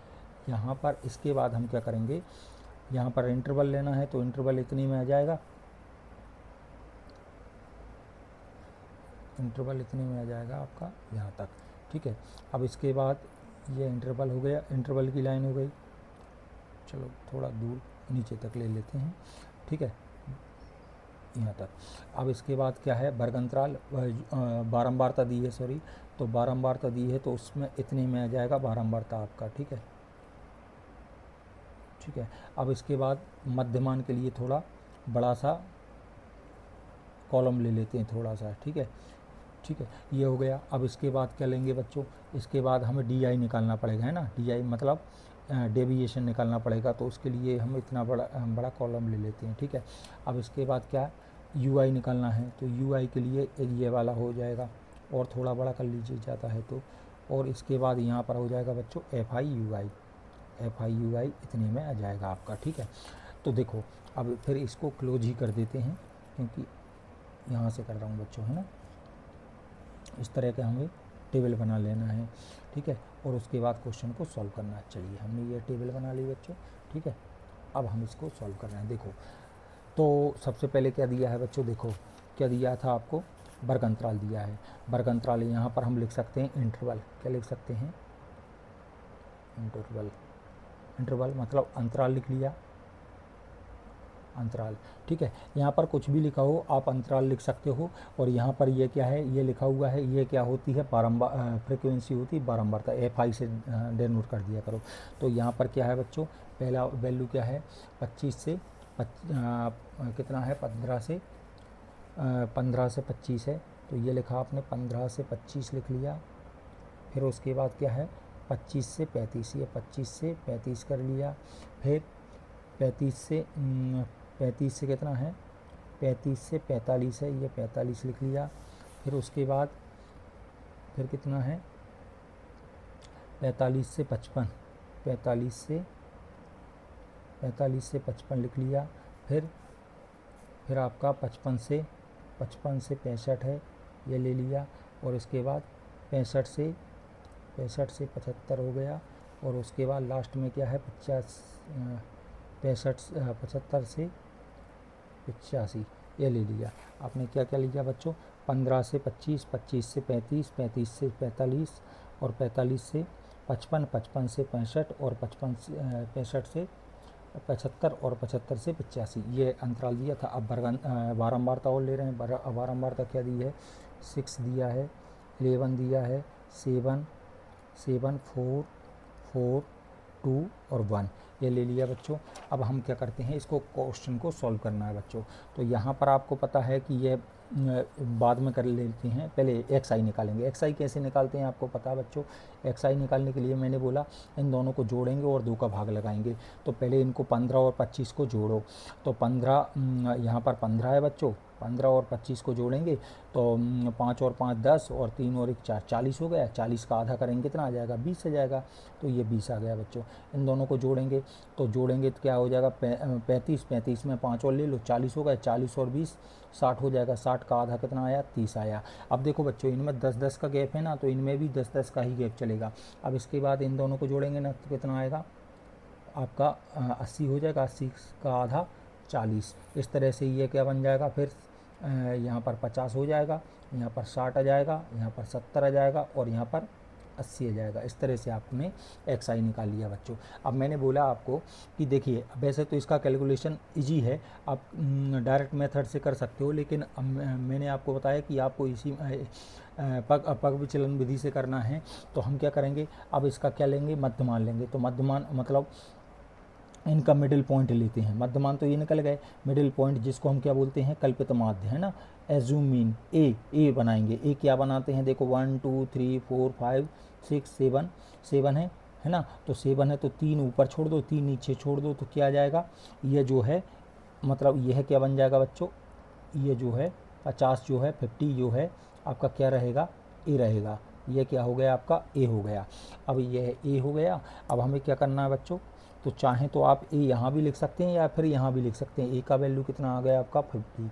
यहाँ पर इसके बाद हम क्या करेंगे, यहाँ पर इंटरवल लेना है, तो इंटरवल इतनी में आ जाएगा, इंटरवल इतने में आ जाएगा आपका यहाँ तक, ठीक है। अब इसके बाद ये इंटरवल हो गया, इंटरवल की लाइन हो गई, चलो थोड़ा दूर नीचे तक ले लेते हैं, ठीक है, यहाँ तक। अब इसके बाद क्या है, वर्ग अंतराल बारंबारता दी है, सॉरी, तो बारंबारता दी है, तो उसमें इतने में आ जाएगा बारंबारता आपका, ठीक है, ठीक है। अब इसके बाद मध्यमान के लिए थोड़ा बड़ा सा कॉलम ले लेते हैं थोड़ा सा, ठीक है, ठीक है, ये हो गया। अब इसके बाद क्या लेंगे बच्चों, इसके बाद हमें डी आई निकालना पड़ेगा, है ना, डी आई मतलब डेविएशन निकालना पड़ेगा, तो उसके लिए हम इतना बड़ा कॉलम ले लेते हैं, ठीक है। अब इसके बाद क्या यू आई निकालना है, तो यू आई के लिए ये वाला हो जाएगा, और थोड़ा बड़ा कर लीजिए जाता है तो, और इसके बाद यहाँ पर हो जाएगा बच्चों एफ आई यू आई इतने में आ जाएगा आपका, ठीक है। तो देखो अब फिर इसको क्लोज ही कर देते हैं, क्योंकि यहाँ से कर रहा हूँ बच्चों, है ना, इस तरह का हमें टेबल बना लेना है, ठीक है, और उसके बाद क्वेश्चन को सॉल्व करना है। चलिए हमने ये टेबल बना ली बच्चों, ठीक है। अब हम इसको सॉल्व कर रहे हैं। देखो तो सबसे पहले क्या दिया है बच्चों, देखो क्या दिया था आपको, वर्ग अंतराल दिया है, वर्ग अंतराल यहाँ पर हम लिख सकते हैं इंटरवल, क्या लिख सकते हैं, इंटरवल मतलब अंतराल लिख लिया, अंतराल। ठीक है, यहाँ पर कुछ भी लिखा हो आप अंतराल लिख सकते हो। और यहाँ पर ये क्या है, ये लिखा हुआ है, ये क्या होती है, बारंबार फ्रिक्वेंसी होती है, बारंबारता, FI से डेनोट कर दिया करो। तो यहाँ पर क्या है बच्चों, पहला वैल्यू क्या है, 25 से कितना है, 15 से 25 है, तो ये लिखा आपने 15 से 25 लिख लिया। फिर उसके बाद क्या है, 25 से 35, ये 25 से 35 कर लिया। फिर 35 से कितना है, 35 से 45 है, ये 45 लिख लिया। फिर उसके बाद फिर कितना है, 45 से 55, 45 से 55 लिख लिया। फिर आपका 55 से 65 है, ये ले लिया। और इसके बाद 65 से 75 हो गया। और उसके बाद लास्ट में क्या है, 75 से 85, ये ले लिया। आपने क्या क्या लिया बच्चों, 15 से 25, 25 से 35, 35 से 45 और 45 से 55, 55 से 65 और 65 से 75 और 75 से 85, ये अंतराल दिया था। अब बारंबारता और ले रहे हैं। बारंबारता क्या दी है, 6 दिया है, 11 दिया है, 7, 4, 4, 2 और 1, ये ले लिया बच्चों। अब हम क्या करते हैं, इसको क्वेश्चन को सॉल्व करना है बच्चों। तो यहाँ पर आपको पता है कि ये बाद में कर लेते हैं, पहले XI निकालेंगे। XI कैसे निकालते हैं आपको पता है बच्चों। XI निकालने के लिए मैंने बोला इन दोनों को जोड़ेंगे और 2 का भाग लगाएंगे। तो पहले इनको 15 और 25 को जोड़ो। तो 15 यहाँ पर 15 है बच्चों, 15 और 25 को जोड़ेंगे तो 5 और 5 10 और 3 और 1 4, 40 हो गया। 40 का आधा करेंगे कितना आ जाएगा, 20 आ जाएगा। तो ये 20 आ गया बच्चों। इन दोनों को जोड़ेंगे तो क्या हो जाएगा, 35 में 5 और ले लो, 40 हो गया। 40 और 20 60 हो जाएगा। 60 का आधा कितना आया, 30 आया। अब देखो बच्चों, इनमें 10-10 का गैप है ना, तो इनमें भी 10-10 का ही गैप चलेगा। अब इसके बाद इन दोनों को जोड़ेंगे ना तो कितना आएगा आपका, 80 हो जाएगा। 80 का आधा 40। इस तरह से ये क्या बन जाएगा, फिर यहाँ पर 50 हो जाएगा, यहाँ पर 60 आ जाएगा, यहाँ पर 70 आ जाएगा और यहाँ पर 80 आ जाएगा। इस तरह से आपने XI निकाल लिया बच्चों। अब मैंने बोला आपको कि देखिए, वैसे तो इसका कैलकुलेशन इजी है, आप डायरेक्ट मेथड से कर सकते हो, लेकिन मैंने आपको बताया कि आपको इसी पग विचलन विधि से करना है। तो हम क्या करेंगे, अब इसका क्या लेंगे, मध्यमान लेंगे। तो मध्यमान मतलब इनका मिडिल पॉइंट लेते हैं। मध्यमान तो ये निकल गए, मिडिल पॉइंट जिसको हम क्या बोलते हैं, कल्पित माध्य, है ना। एज्यूम मीन, ए बनाएंगे। ए क्या बनाते हैं, देखो 1 2 3 4 5 6 7 है ना। तो 7 है तो 3 ऊपर छोड़ दो, 3 नीचे छोड़ दो, तो क्या आ जाएगा, ये जो है मतलब यह क्या बन जाएगा बच्चों, ये जो है 50 जो है 50 जो है आपका क्या रहेगा, ए रहेगा। ये क्या हो गया आपका, ए हो गया। अब ये ए हो गया। अब हमें क्या करना है बच्चों, तो चाहें तो आप ए यहाँ भी लिख सकते हैं या फिर यहाँ भी लिख सकते हैं। ए का वैल्यू कितना आ गया आपका, 50।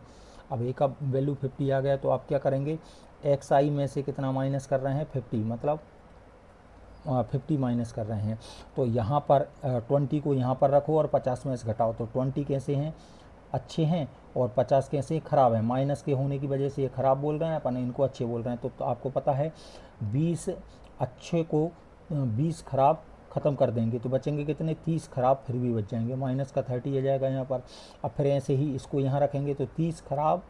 अब ए का वैल्यू 50 आ गया तो आप क्या करेंगे, XI में से कितना माइनस कर रहे हैं, 50, मतलब 50 माइनस कर रहे हैं। तो यहाँ पर 20 को यहाँ पर रखो और 50 में से घटाओ। तो 20 कैसे हैं, अच्छे हैं, और 50 कैसे ख़राब है। माइनस के होने की वजह से ये ख़राब बोल रहे हैं, अपन इनको अच्छे बोल रहे हैं। तो आपको पता है 20 अच्छे को 20 ख़राब ख़त्म कर देंगे तो बचेंगे कितने, 30 ख़राब फिर भी बच जाएंगे। माइनस का 30 आ जाएगा यहाँ पर। अब फिर ऐसे ही इसको यहाँ रखेंगे तो 30 ख़राब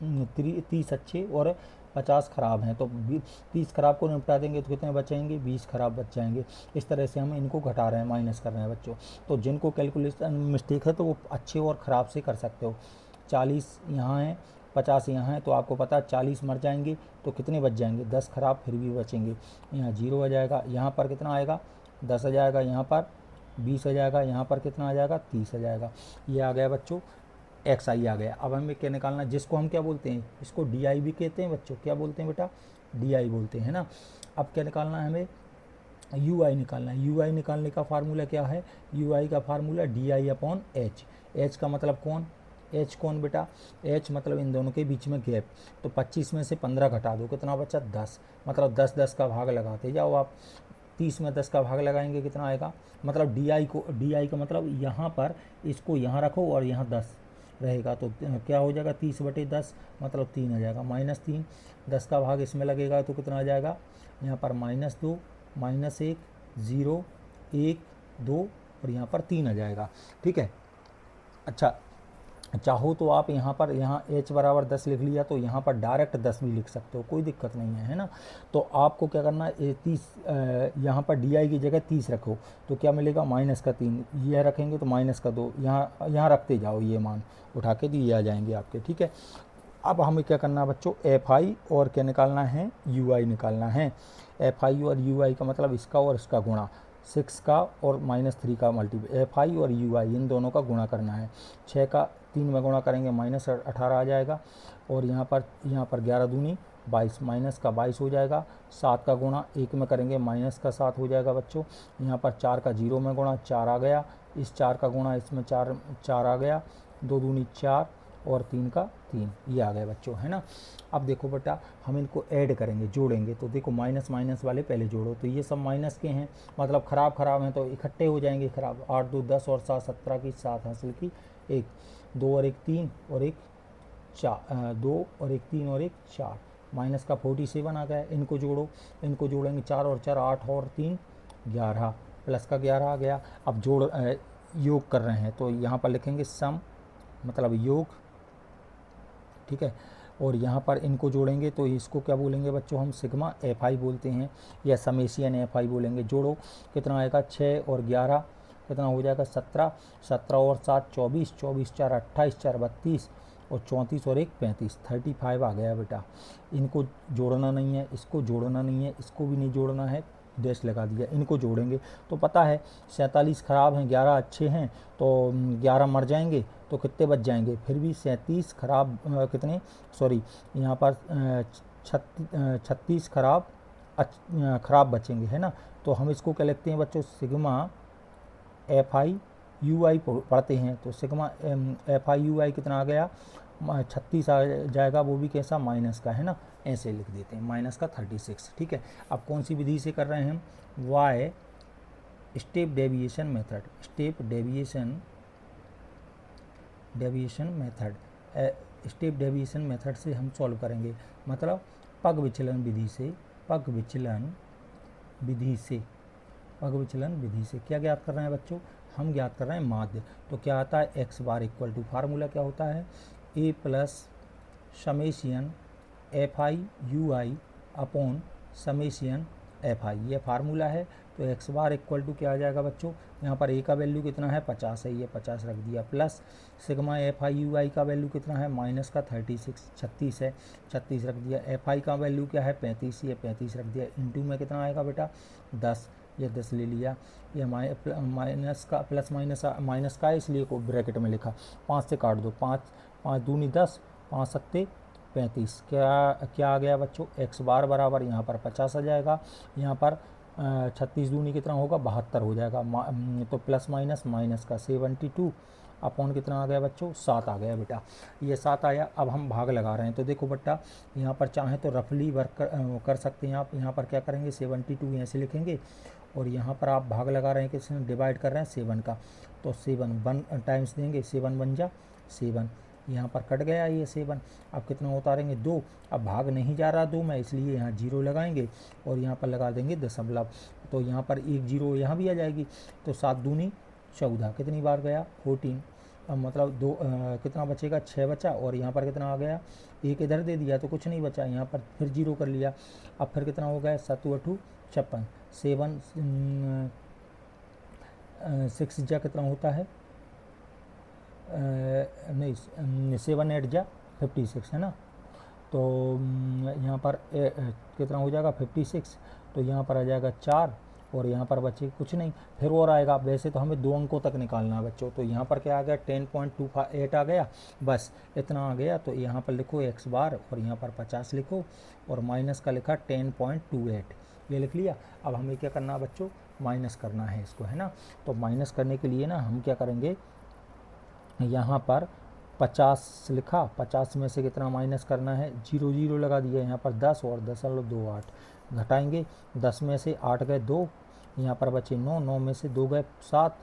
30 अच्छे और 50 ख़राब हैं। तो 30 ख़राब को निपटा देंगे तो कितने बचेंगे, 20 ख़राब बच जाएंगे। इस तरह से हम इनको घटा रहे हैं, माइनस कर रहे हैं बच्चों। तो जिनको कैलकुलेशन मिस्टेक है तो वो अच्छे और ख़राब से कर सकते हो। 40 यहाँ है, 50 यहाँ है, तो आपको पता है 40 मर जाएंगे तो कितने बच जाएंगे, 10 ख़राब फिर भी बचेंगे। यहाँ 0 आ जाएगा, यहाँ पर कितना आएगा, 10 आ जाएगा, यहाँ पर 20 आ जाएगा, यहाँ पर कितना आ जाएगा, 30 आ जाएगा। ये आ गया बच्चों, XI आ गया। अब हमें क्या निकालना, जिसको हम क्या बोलते हैं, इसको DI भी कहते हैं बच्चों। क्या बोलते हैं बेटा, DI बोलते हैं ना। अब क्या निकालना है हमें, UI निकालना है। UI निकालने का फार्मूला क्या है, UI का फार्मूला DI/H। H का मतलब कौन, H कौन बेटा, H मतलब इन दोनों के बीच में गैप। तो 25 में से 15 घटा दो, कितना बचा, 10। मतलब 10-10 का भाग लगाते जाओ आप। 30 में 10 का भाग लगाएंगे कितना आएगा, मतलब DI का मतलब यहाँ पर इसको यहाँ रखो और यहाँ 10 रहेगा तो क्या हो जाएगा, 30/10 मतलब 3 आ जाएगा। -3, 10 का भाग इसमें लगेगा तो कितना आ जाएगा, यहाँ पर -2, -1, 0, 1, 2 और यहाँ पर 3 आ जाएगा। ठीक है, अच्छा चाहो तो आप यहाँ पर h बराबर 10 लिख लिया तो यहाँ पर डायरेक्ट 10 भी लिख सकते हो, कोई दिक्कत नहीं है ना। तो आपको क्या करना है, 30 यहाँ पर डी की जगह 30 रखो तो क्या मिलेगा, -3, यह रखेंगे तो -2, यहाँ रखते जाओ, ये मान उठा के दिए आ जाएंगे आपके, ठीक है। अब हमें क्या करना है बच्चों, FI और क्या निकालना है, UI निकालना है। FI और UI का मतलब इसका और इसका गुणा, 6 का और -3 का मल्टीप्लाई, FI और UI इन दोनों का गुणा करना है। 6 का 3 में गुणा करेंगे -18 आ जाएगा, और यहाँ पर 11 दूनी 22, माइनस का 22 हो जाएगा। 7 का गुणा 1 में करेंगे, -7 हो जाएगा बच्चों। यहाँ पर 4 का 0 में गुणा 4 आ गया, इस 4 का गुणा इसमें 4 आ गया, 2 दूनी 4 और 3 का 3, ये आ गया बच्चों, है ना। अब देखो बेटा, हम इनको ऐड करेंगे, जोड़ेंगे, तो देखो माइनस माइनस वाले पहले जोड़ो, तो ये सब माइनस के हैं, मतलब ख़राब हैं तो इकट्ठे हो जाएंगे ख़राब। 8 2 10 और 7 17 की, 7 हासिल की, 1 2 और 1 3 और 1 4, 2 और 1 3 और 1 4, माइनस का 47 आ गया। इनको जोड़ो, इनको जोड़ेंगे, 4 और 4 8 और 3 11, प्लस का 11 आ गया। अब योग कर रहे हैं तो यहाँ पर लिखेंगे सम, मतलब योग, ठीक है। और यहाँ पर इनको जोड़ेंगे तो इसको क्या बोलेंगे बच्चों, हम सिग्मा FI बोलते हैं, या समेशियन FI बोलेंगे। जोड़ो, कितना आएगा, 6 और 11 कितना हो जाएगा, 17, 17 और 7 24, 24 4 28, 4 32 और 34 और 1 35, 35 आ गया बेटा। इनको जोड़ना नहीं है, इसको जोड़ना नहीं है, इसको भी नहीं जोड़ना है, डैश लगा दिया। इनको जोड़ेंगे तो पता है 47 ख़राब हैं, 11 अच्छे हैं, तो 11 मर जाएंगे तो कितने बच जाएंगे, फिर भी 37 ख़राब, कितने, सॉरी यहाँ पर 36 ख़राब बचेंगे, है ना। तो हम इसको क्या लिखते हैं बच्चों, सिग्मा FI UI पढ़ते हैं, तो सिग्मा FI UI कितना आ गया, 36 आ जाएगा, वो भी कैसा, माइनस का, है ना, ऐसे लिख देते हैं, माइनस का 36, ठीक है। अब कौन सी विधि से कर रहे हैं हम, Y step deviation method, step deviation method, step deviation method से हम सॉल्व करेंगे, मतलब पग विचलन विधि से, पग विचलन विधि से क्या ज्ञात कर रहे हैं बच्चों, हम ज्ञात कर रहे हैं माध्य। तो क्या आता है, x bar equal to, formula क्या होता है, a plus summation FI UI upon summation FI, ये फार्मूला है। तो x बार इक्वल टू क्या आ जाएगा बच्चों, यहाँ पर a का वैल्यू कितना है, 50 है, ये 50 रख दिया, प्लस सिग्मा FI UI का वैल्यू कितना है, माइनस का 36 है, 36 रख दिया। FI का वैल्यू क्या है, 35, ये 35 रख दिया, इंटू में कितना आएगा बेटा, 10, ये 10 ले लिया। ये माइनस का प्लस माइनस का है, इसलिए को ब्रैकेट में लिखा, 5 से काट दो, 5 दूनी 10, 5 सत्ते 35, क्या आ गया बच्चों, x बार बराबर यहाँ पर 50 आ जाएगा, यहाँ पर 36 दूनी कितना होगा, 72 हो जाएगा। तो प्लस माइनस का 72 अपॉन कितना आ गया बच्चों, 7 आ गया बेटा, ये 7 आया। अब हम भाग लगा रहे हैं, तो देखो बेटा, यहाँ पर चाहें तो रफली वर्क कर सकते हैं आप। यहाँ पर क्या करेंगे, 72 ऐसे लिखेंगे, और यहाँ पर आप भाग लगा रहे हैं, किसने डिवाइड कर रहे हैं, 7 का, तो 7 1 टाइम्स देंगे, 7 बन जा 7, यहाँ पर कट गया ये 7। अब कितना उतारेंगे, 2, अब भाग नहीं जा रहा 2 में, इसलिए यहाँ 0 लगाएंगे, और यहाँ पर लगा देंगे दशमलव, तो यहाँ पर 1 0 यहाँ भी आ जाएगी। तो 7 दूनी 14, कितनी बार गया, 14, अब मतलब 2 कितना बचेगा, 6 बचा, और यहाँ पर कितना आ गया, 1 इधर दे दिया तो कुछ नहीं बचा, यहाँ पर फिर 0 कर लिया। अब फिर कितना हो गया, 7 8 56, 7 6 जा कितना होता है, नहीं 7 8 जा 56, है ना। तो यहाँ पर कितना हो जाएगा, 56, तो यहाँ पर आ जाएगा 4, और यहाँ पर बचे कुछ नहीं, फिर और आएगा। वैसे तो हमें 2 अंकों तक निकालना है बच्चों, तो यहाँ पर क्या आ गया, 10.28 आ गया, बस इतना आ गया। तो यहाँ पर लिखो x बार, और यहाँ पर 50 लिखो, और माइनस का लिखा 10.28, ये लिख लिया। अब हमें क्या करना है बच्चों, माइनस करना है इसको, है ना। तो माइनस करने के लिए ना हम क्या करेंगे, यहाँ पर 50 लिखा, 50 में से कितना माइनस करना है, 0 0 लगा दिया, यहाँ पर 10 और 10.28 घटाएंगे, 10 में से 8 गए 2, यहाँ पर बचे 9, 9 में से 2 गए 7,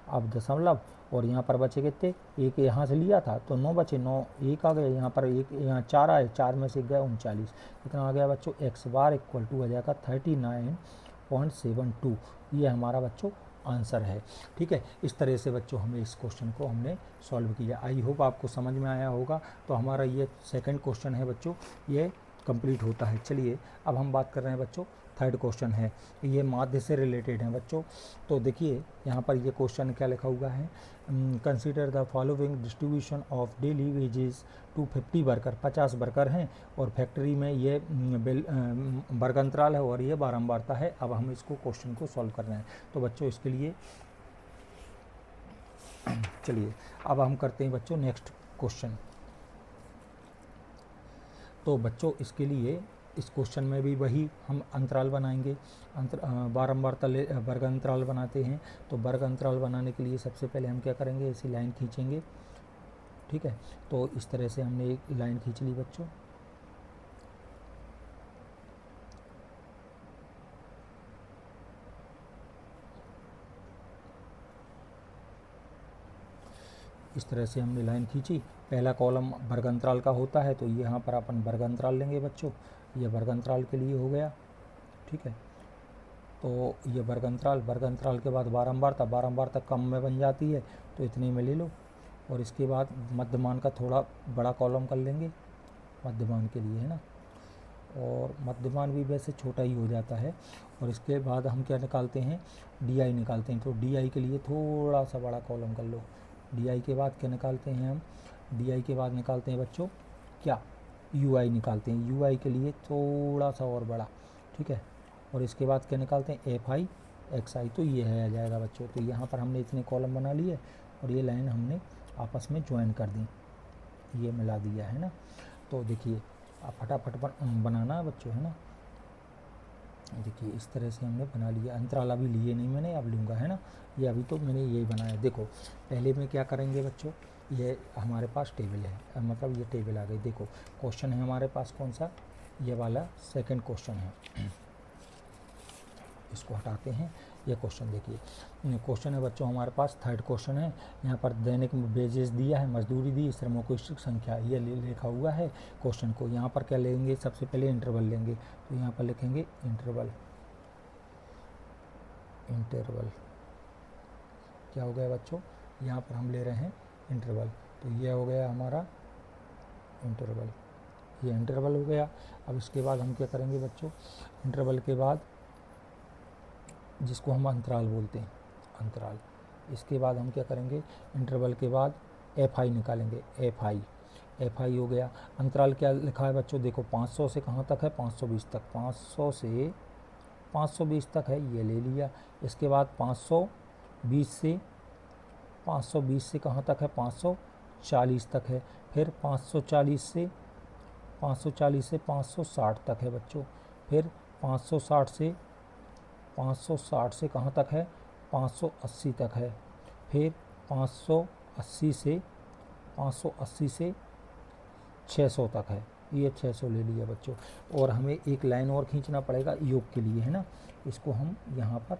अब दशमलव, और यहाँ पर बचे कितने, 1 यहाँ से लिया था तो 9 बचे, 9 1 आ गए, यहाँ पर 1 यहाँ 4 आए, 4 में से गए 39, कितना आ गया बच्चों, x बार इक्वल टू आ जाएगा 39.72, ये हमारा बच्चों आंसर है। ठीक है, इस तरह से बच्चों हमें इस क्वेश्चन को हमने सॉल्व किया। आई होप आपको समझ में आया होगा। तो हमारा ये सेकंड क्वेश्चन है बच्चों, ये कंप्लीट होता है। चलिए अब हम बात कर रहे हैं बच्चों, थर्ड क्वेश्चन है, ये माध्य से रिलेटेड है बच्चों। तो देखिए यहाँ पर ये क्वेश्चन क्या लिखा हुआ है, consider the following distribution of daily wages to 50 worker. 50 worker हैं और फैक्ट्री में ये वर्ग अंतराल है और ये बारंबारता है। अब हम इसको क्वेश्चन को सॉल्व कर रहे हैं। तो बच्चों इसके लिए चलिए अब हम करते हैं बच्चों नेक्स्ट क्वेश्चन। तो बच्चों इसके लिए इस क्वेश्चन में भी वही हम अंतराल बनाएंगे, बारंबारता वर्ग अंतराल बनाते हैं। तो वर्ग अंतराल बनाने के लिए सबसे पहले हम क्या करेंगे, ऐसी लाइन खींचेंगे। ठीक है, तो इस तरह से हमने एक लाइन खींच ली बच्चों। इस तरह से हमने लाइन खींची। पहला कॉलम वर्ग अंतराल का होता है, तो यहाँ पर अपन वर्ग अंतराल लेंगे बच्चों। ये वर्ग अंतराल के लिए हो गया। ठीक है, तो ये वर्ग अंतराल के बाद बारंबारता कम में बन जाती है, तो इतने में ले लो। और इसके बाद मध्यमान का थोड़ा बड़ा कॉलम कर लेंगे मध्यमान के लिए, है ना। और मध्यमान भी वैसे छोटा ही हो जाता है। और इसके बाद हम क्या निकालते हैं, DI निकालते हैं। तो DI के लिए थोड़ा सा बड़ा कॉलम कर लो। DI के बाद क्या निकालते हैं हम, DI के बाद निकालते हैं बच्चों क्या, UI निकालते हैं। UI के लिए थोड़ा सा और बड़ा। ठीक है, और इसके बाद क्या निकालते हैं, FI XI। तो ये है आ जाएगा बच्चों। तो यहाँ पर हमने इतने कॉलम बना लिए और ये लाइन हमने आपस में ज्वाइन कर दी, ये मिला दिया, है ना। तो देखिए आप फटाफट बनाना है बच्चों, है ना। देखिए इस तरह से हमने बना लिया। अंतराल अभी लिए नहीं मैंने, अब लूँगा, है ना। ये अभी तो मैंने यही बनाया। देखो पहले में क्या करेंगे बच्चों, ये हमारे पास टेबल है, मतलब ये टेबल आ गई। देखो क्वेश्चन है हमारे पास कौन सा, ये वाला सेकंड क्वेश्चन है। इसको हटाते हैं। ये क्वेश्चन देखिए, क्वेश्चन है बच्चों हमारे पास थर्ड क्वेश्चन है। यहाँ पर दैनिक वेजेस दिया है, मजदूरी दी, श्रमों की संख्या, ये लिखा हुआ है क्वेश्चन को। यहाँ पर क्या लेंगे, सबसे पहले इंटरवल लेंगे। तो यहाँ पर लिखेंगे इंटरवल। क्या हो गया बच्चों, यहाँ पर हम ले रहे हैं इंटरवल। तो ये हो गया हमारा इंटरवल, ये इंटरवल हो गया। अब इसके बाद हम क्या करेंगे बच्चों, इंटरवल के बाद जिसको हम अंतराल बोलते हैं, अंतराल। इसके बाद हम क्या करेंगे, इंटरवल के बाद FI निकालेंगे। FI हो गया। अंतराल क्या लिखा है बच्चों, देखो 500 से कहाँ तक है, 520 तक। 500 से 520 तक है, ये ले लिया। इसके बाद 520 से कहाँ तक है, 540 तक है। फिर 540 से 560 तक है बच्चों। फिर 560 से कहाँ तक है, 580 तक है। फिर 580 से 600 तक है, ये 600 ले लिया बच्चों। और हमें एक लाइन और खींचना पड़ेगा योग के लिए, है ना। इसको हम यहाँ पर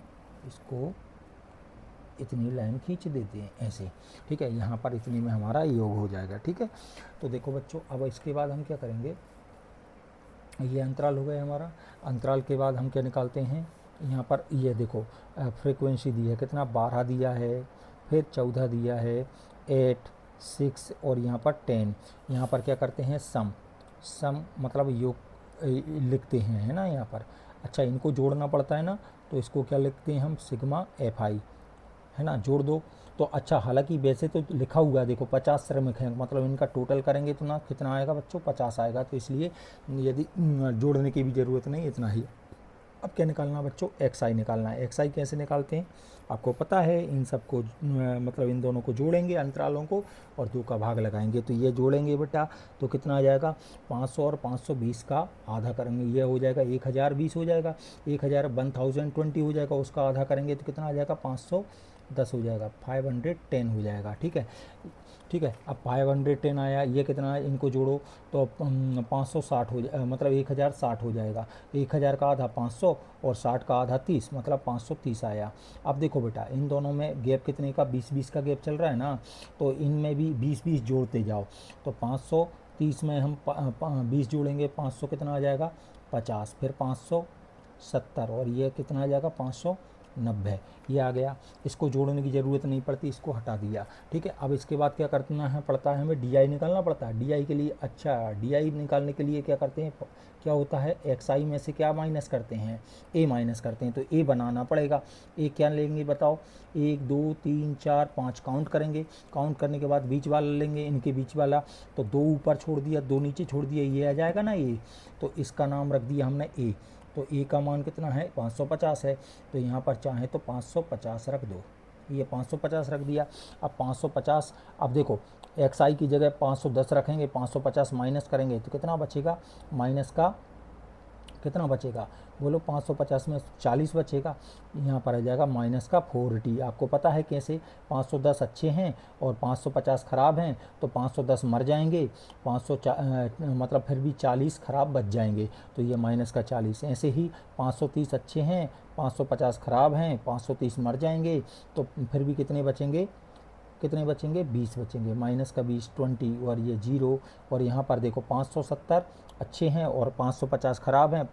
इसको इतनी लाइन खींच देते हैं ऐसे। ठीक है, यहाँ पर इतनी में हमारा योग हो जाएगा। ठीक है, तो देखो बच्चों अब इसके बाद हम क्या करेंगे, ये अंतराल हो गया हमारा। अंतराल के बाद हम क्या निकालते हैं, यहाँ पर ये देखो फ्रीक्वेंसी दी है, कितना 12 दिया है, फिर 14 दिया है, 8, 6 और यहाँ पर 10। यहाँ पर क्या करते हैं, सम मतलब योग लिखते हैं, है ना यहाँ पर। अच्छा इनको जोड़ना पड़ता है ना, तो इसको क्या लिखते हैं हम, सिग्मा FI, है ना, जोड़ दो। तो अच्छा हालांकि वैसे तो लिखा हुआ है देखो 50 श्रमिक हैं, मतलब इनका टोटल करेंगे तो ना कितना आएगा बच्चों, 50 आएगा। तो इसलिए यदि जोड़ने की भी ज़रूरत नहीं, इतना ही। अब क्या निकालना बच्चों, XI निकालना है। XI कैसे निकालते हैं आपको पता है, इन सबको मतलब इन दोनों को जोड़ेंगे अंतरालों को और 2 का भाग लगाएंगे। तो ये जोड़ेंगे बेटा, तो कितना आ जाएगा, 500 और 520 का आधा करेंगे, ये हो जाएगा 1020 हो जाएगा। 1020 हो जाएगा, उसका आधा करेंगे तो कितना आ जाएगा, 510 हो जाएगा, 510 हो जाएगा। ठीक है, अब 510 आया, ये कितना है, इनको जोड़ो तो 560 हो जाए, मतलब 1060 हो जाएगा। 1000 का आधा 500 और 60 का आधा 30, मतलब 530 आया। अब देखो बेटा इन दोनों में गैप कितने का, 20-20 का गैप चल रहा है ना, तो इनमें भी 20-20 जोड़ते जाओ। तो 530 में हम 20 जोड़ेंगे, 500 कितना आ जाएगा, 50, फिर 570 और ये कितना आ जाएगा, 90 ये आ गया। इसको जोड़ने की ज़रूरत नहीं पड़ती, इसको हटा दिया। ठीक है, अब इसके बाद क्या करना है पड़ता है हमें, डी आई निकालना पड़ता है। डी आई के लिए, अच्छा डी आई निकालने के लिए क्या करते हैं, क्या होता है एक्स आई में से क्या माइनस करते हैं, ए माइनस करते हैं। तो ए बनाना पड़ेगा। ए क्या लेंगे बताओ, 1 2 3 4 5 काउंट करेंगे। काउंट करने के बाद बीच वाला लेंगे, इनके बीच वाला। तो 2 ऊपर छोड़ दिया, 2 नीचे छोड़ दिया, ये आ जाएगा ना ए। तो इसका नाम रख दिया हमने ए। तो ए का मान कितना है, 550 है। तो यहाँ पर चाहे तो 550 रख दो, ये 550 रख दिया। अब 550, अब देखो एक्स आई की जगह 510 रखेंगे, 550 माइनस करेंगे तो कितना बचेगा, माइनस का कितना बचेगा बोलो, 550 में 40 बचेगा। यहाँ पर आ जाएगा माइनस का 40। आपको पता है कैसे, 510 अच्छे हैं और 550 ख़राब हैं, तो 510 मर जाएंगे, 500 मतलब फिर भी 40 ख़राब बच जाएंगे, तो ये माइनस का 40। ऐसे ही 530 अच्छे हैं, 550 ख़राब हैं, 530 मर जाएंगे, तो फिर भी कितने बचेंगे, कितने बचेंगे, 20 बचेंगे, माइनस का 20 20 और ये 0। और यहाँ पर देखो 570 अच्छे हैं और 550 ख़राब हैं,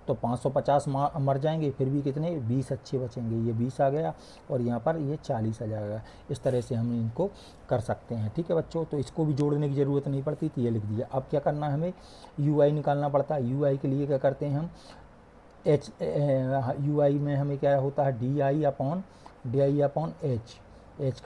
तो 550 मर जाएंगे, फिर भी कितने, 20 अच्छे बचेंगे, ये 20 आ गया और यहाँ पर ये 40 आ जाएगा। इस तरह से हम इनको कर सकते हैं। ठीक है बच्चों, तो इसको भी जोड़ने की ज़रूरत नहीं पड़ती, तो ये लिख दिया। अब क्या करना है, हमें यू आई निकालना पड़ता है। यू आई के लिए क्या करते हैं हम, एच यू आई में हमें क्या होता है, D i upon H. H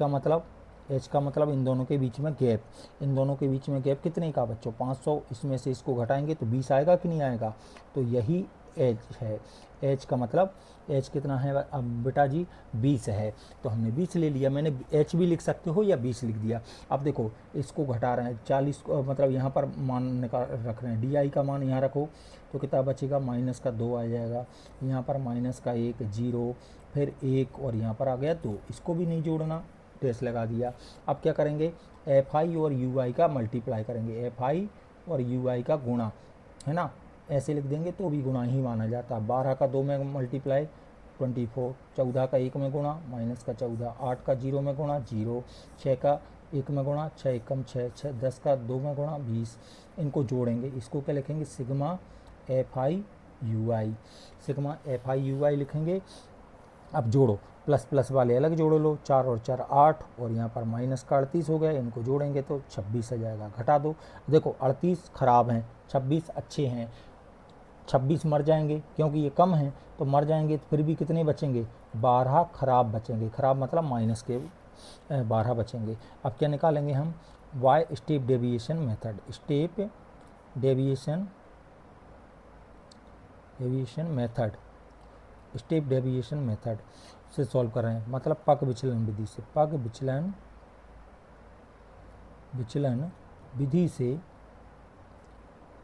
का मतलब इन दोनों के बीच में गैप। इन दोनों के बीच में गैप कितने का बच्चों, 500। इसमें से इसको घटाएंगे तो 20 आएगा कि नहीं आएगा, तो यही एच है। एच का मतलब, एच कितना है अब बेटा जी, 20 है। तो हमने 20 ले लिया, मैंने एच भी लिख सकते हो या 20 लिख दिया। अब देखो इसको घटा रहे हैं, 40 मतलब यहाँ पर मान निकाल रख रहे हैं, डी आई का मान यहाँ रखो तो कितना बचेगा, माइनस का 2 आ जाएगा। यहाँ पर माइनस का 1 0, फिर 1 और यहाँ पर आ गया 2। इसको भी नहीं जोड़ना, टेस्ट लगा दिया। अब क्या करेंगे, एफ आई और यू आई का मल्टीप्लाई करेंगे, एफ आई और यू आई का गुणा, है ना, ऐसे लिख देंगे तो भी गुणा ही माना जाता है। 12 का 2 में मल्टीप्लाई 24, 14 का 1 में गुणा माइनस का 14, 8 का 0 में गुणा 0, 6 का 1 में गुणा 6 एकम 6, 10 का 2 में गुणा 20। इनको जोड़ेंगे, इसको क्या लिखेंगे, sigma F I you I, sigma F I you i लिखेंगे। अब जोड़ो, प्लस प्लस वाले अलग जोड़ लो, 4 और 4 8 और यहाँ पर माइनस का 38 हो गया, इनको जोड़ेंगे तो 26 आ जाएगा। घटा दो, देखो 38 ख़राब हैं, 26 अच्छे हैं, 26 मर जाएंगे क्योंकि ये कम हैं, तो मर जाएंगे, तो फिर भी कितने बचेंगे, 12 ख़राब बचेंगे। ख़राब मतलब माइनस के 12 बचेंगे। अब क्या निकालेंगे हम, Y step deviation method, step deviation method, step deviation method से सॉल्व कर रहे हैं, मतलब पग विचलन विधि से, पग विचलन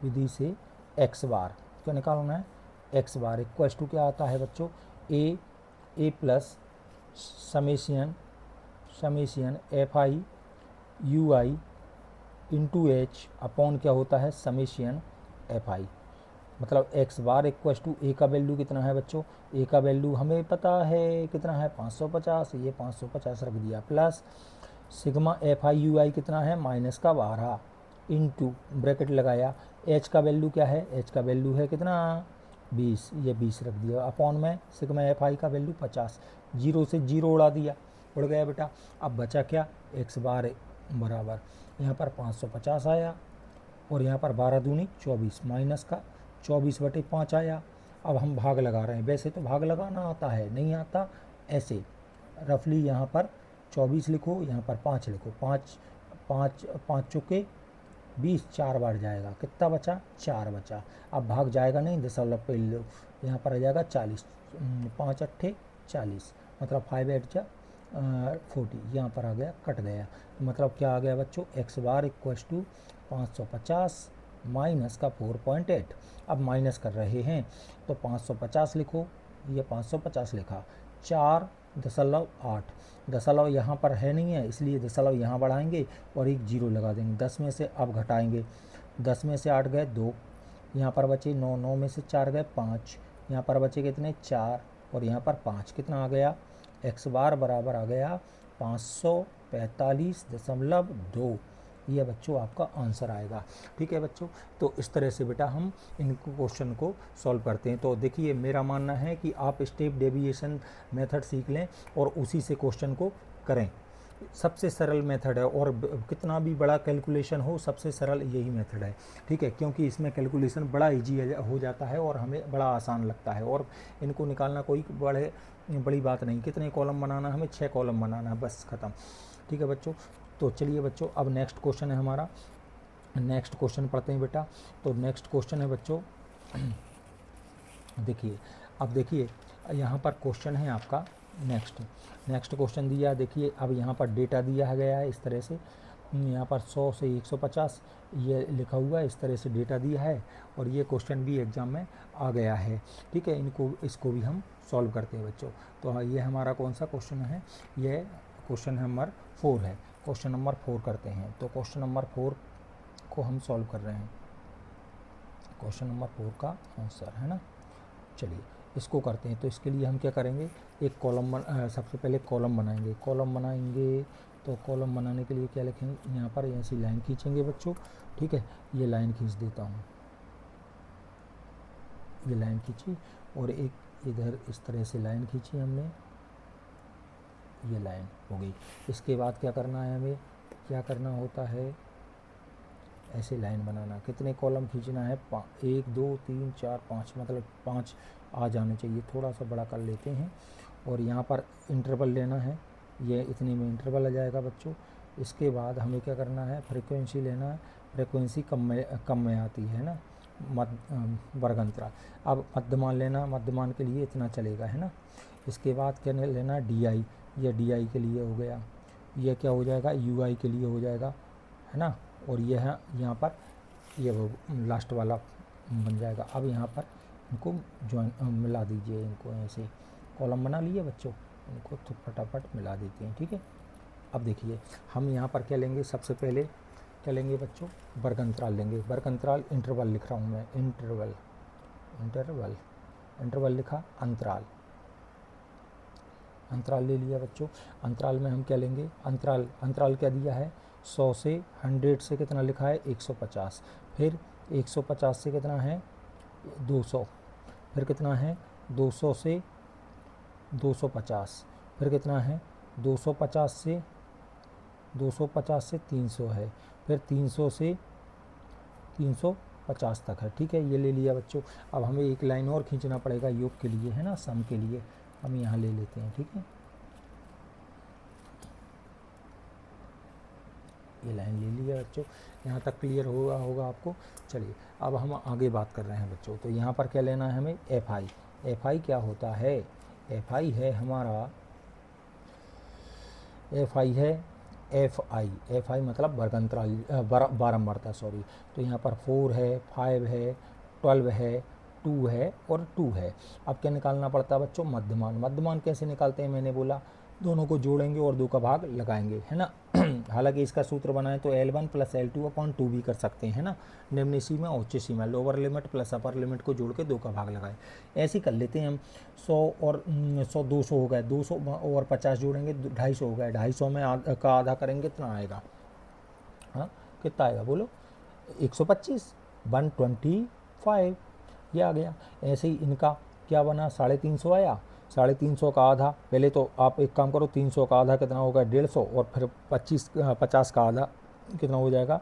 विधि से एक्स बार क्या निकालना है, एक्स बार इक्वल टू क्या आता है बच्चों, A plus summation F I you I into H upon क्या होता है, समेशियन एफ आई। मतलब X bar equal to A का वैल्यू कितना है बच्चों, ए का वैल्यू हमें पता है कितना है, 550, ये 550 रख दिया, plus sigma F I you I कितना है, माइनस का 12 इंटू ब्रैकेट लगाया, एच का वैल्यू क्या है, एच का वैल्यू है कितना 20, ये 20 रख दिया, अपॉन में सिग्मा एफ आई का वैल्यू 50, 0 से 0 उड़ा दिया, उड़ गया बेटा। अब बचा क्या, एक्स बार बराबर यहाँ पर 550 आया और यहाँ पर 12 दूनी 24, माइनस का 24/5 आया। अब हम भाग लगा रहे हैं, वैसे तो भाग लगाना आता है, नहीं आता, ऐसे रफली यहाँ पर 24 लिखो, यहाँ पर 5 लिखो, 5 चुके 20, 4 बार जाएगा, कितना बचा, 4 बचा। अब भाग जाएगा नहीं, दशमलव पे लो, यहाँ पर आ जाएगा 40, 5 अट्ठे 40, मतलब 5 8 जा 40, यहाँ पर आ गया, कट गया। मतलब क्या आ गया बच्चों, X bar equal to 550 minus का 4.8। अब माइनस कर रहे हैं तो 550 लिखो, ये 550 लिखा, 4.8, दशमलव यहाँ पर है नहीं है इसलिए दशमलव यहाँ बढ़ाएंगे और एक 0 लगा देंगे। 10 में से अब घटाएंगे, 10 में से 8 गए 2, यहाँ पर बचे 9, 9 में से 4 गए 5, यहाँ पर बचे कितने 4 और यहाँ पर 5, कितना आ गया, एक्स बार बराबर आ गया 545.2, यह बच्चों आपका आंसर आएगा। ठीक है बच्चों, तो इस तरह से बेटा हम इन क्वेश्चन को सॉल्व करते हैं। तो देखिए मेरा मानना है कि आप स्टेप डेविएशन मेथड सीख लें और उसी से क्वेश्चन को करें। सबसे सरल मेथड है, और कितना भी बड़ा कैलकुलेशन हो सबसे सरल यही मेथड है। ठीक है, क्योंकि इसमें कैलकुलेशन बड़ा इजी हो जाता है और हमें बड़ा आसान लगता है, और इनको निकालना कोई बड़ी बात नहीं। कितने कॉलम बनाना, हमें 6 कॉलम बनाना है, बस ख़त्म। ठीक है बच्चों, तो चलिए बच्चों अब नेक्स्ट क्वेश्चन है हमारा, नेक्स्ट क्वेश्चन पढ़ते हैं बेटा। तो नेक्स्ट क्वेश्चन है बच्चों, देखिए अब देखिए यहाँ पर क्वेश्चन है आपका नेक्स्ट क्वेश्चन दिया। देखिए अब यहाँ पर डेटा दिया गया है इस तरह से, यहाँ पर 100 से 150 ये लिखा हुआ है, इस तरह से डेटा दिया है, और ये क्वेश्चन भी एग्ज़ाम में आ गया है। ठीक है, इसको भी हम सॉल्व करते हैं बच्चों। तो ये हमारा कौन सा क्वेश्चन है, ये क्वेश्चन नंबर 4 है। क्वेश्चन नंबर 4 करते हैं। तो क्वेश्चन नंबर 4 को हम सॉल्व कर रहे हैं, क्वेश्चन नंबर 4 का आंसर है ना। चलिए इसको करते हैं। तो इसके लिए हम क्या करेंगे, एक कॉलम सबसे पहले कॉलम बनाएंगे। तो कॉलम बनाने के लिए क्या लिखेंगे, यहाँ पर ऐसी लाइन खींचेंगे बच्चों। ठीक है, ये लाइन खींच देता हूँ, ये लाइन खींची, और एक इधर इस तरह से लाइन खींची हमने, ये लाइन हो गई। इसके बाद क्या करना है, हमें क्या करना होता है, ऐसे लाइन बनाना। कितने कॉलम खींचना है, 1 2 3 4 5, मतलब 5 आ जाने चाहिए। थोड़ा सा बड़ा कर लेते हैं, और यहाँ पर इंटरवल लेना है, ये इतने में इंटरवल आ जाएगा बच्चों। इसके बाद हमें क्या करना है, फ्रीक्वेंसी लेना है। फ्रीक्वेंसी कम में आती है ना, वर्ग अंतराल। अब मध्यमान लेना, मध्यमान के लिए इतना चलेगा, है ना। इसके बाद क्या लेना, DI, ये DI के लिए हो गया, ये क्या हो जाएगा, UI के लिए हो जाएगा, है ना। और यह है यहाँ पर ये लास्ट वाला बन जाएगा। अब यहाँ पर इनको मिला दीजिए, इनको ऐसे कॉलम बना लिए बच्चों, इनको तो फटाफट मिला देते हैं। ठीक है, अब देखिए हम यहाँ पर क्या लेंगे, सबसे पहले क्या लेंगे बच्चों, वर्ग अंतराल लेंगे। वर्ग अंतराल, इंटरवल लिख रहा हूँ मैं, इंटरवल लिखा, अंतराल ले लिया बच्चों। अंतराल में हम क्या लेंगे, अंतराल क्या दिया है, 100 से 100 से कितना लिखा है, 150। फिर 150 से कितना है, 200। फिर कितना है, 200 से 250। फिर कितना है, 250 से 300 है। फिर 300 से 350 तक है। ठीक है, ये ले लिया बच्चों। अब हमें एक लाइन और खींचना पड़ेगा योग के लिए, है ना, सम के लिए हम यहाँ ले लेते हैं। ठीक है, ये लाइन ले लिया बच्चों, यहाँ तक क्लियर होगा आपको। चलिए अब हम आगे बात कर रहे हैं बच्चों। तो यहाँ पर क्या लेना है हमें, FI क्या होता है, FI है हमारा, FI मतलब वर्ग अंतराल, बारंबारता, सॉरी। तो यहाँ पर 4 है, 5 है, 12 है, 2 है और 2 है। अब क्या निकालना पड़ता है बच्चों, मध्यमान कैसे निकालते हैं, मैंने बोला दोनों को जोड़ेंगे और 2 का भाग लगाएंगे, है ना। हालांकि इसका सूत्र बनाएं तो L1 + L2/2 भी कर सकते हैं, है ना। निम्न सीमा उच्च सीमा, lower limit plus upper limit को जोड़ के 2 का भाग लगाएं, ऐसे ही कर लेते हैं हम। 100 और 100 200 हो गए, 200 और 50 जोड़ेंगे 250 हो गए, 250 में का आधा करेंगे कितना आएगा, हाँ कितना आएगा बोलो, 125, 125 ये आ गया। ऐसे ही इनका क्या बना, 350 आया, 350 का आधा, पहले तो आप एक काम करो, 300 का आधा कितना होगा, 150, और फिर 50 का आधा कितना हो जाएगा,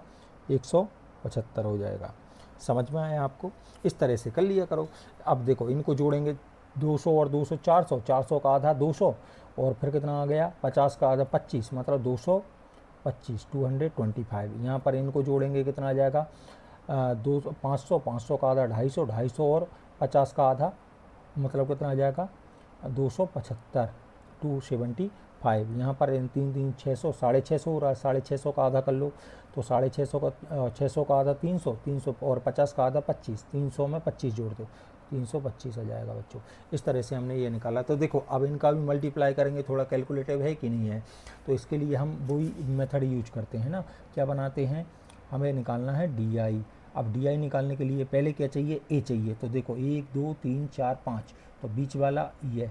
175 हो जाएगा। समझ में आया आपको, इस तरह से कर लिया करो। अब देखो इनको जोड़ेंगे, 200 और 200 400, 400 का आधा 200, और फिर कितना आ गया, 50 का आधा 25, मतलब 225, 225। यहाँ पर इनको जोड़ेंगे कितना आ जाएगा, 500, 500 का आधा 250, 250 और 50 का आधा मतलब कितना आ जाएगा, 275, 275। यहाँ पर 3 3 600, 650 हो रहा है, 650 का आधा कर लो, तो 650 का आधा 300, 300 और 50 का आधा 25, 300 में 25 जोड़ दो, 325 आ जाएगा बच्चों। इस तरह से हमने ये निकाला। तो देखो अब इनका भी मल्टीप्लाई करेंगे, थोड़ा कैलकुलेटिव है कि नहीं है, तो इसके लिए हम वही मेथड यूज करते हैं ना। क्या बनाते हैं, हमें निकालना है DI। अब DI निकालने के लिए पहले क्या चाहिए, A चाहिए। तो देखो 1 2 3 4 5, तो बीच वाला ये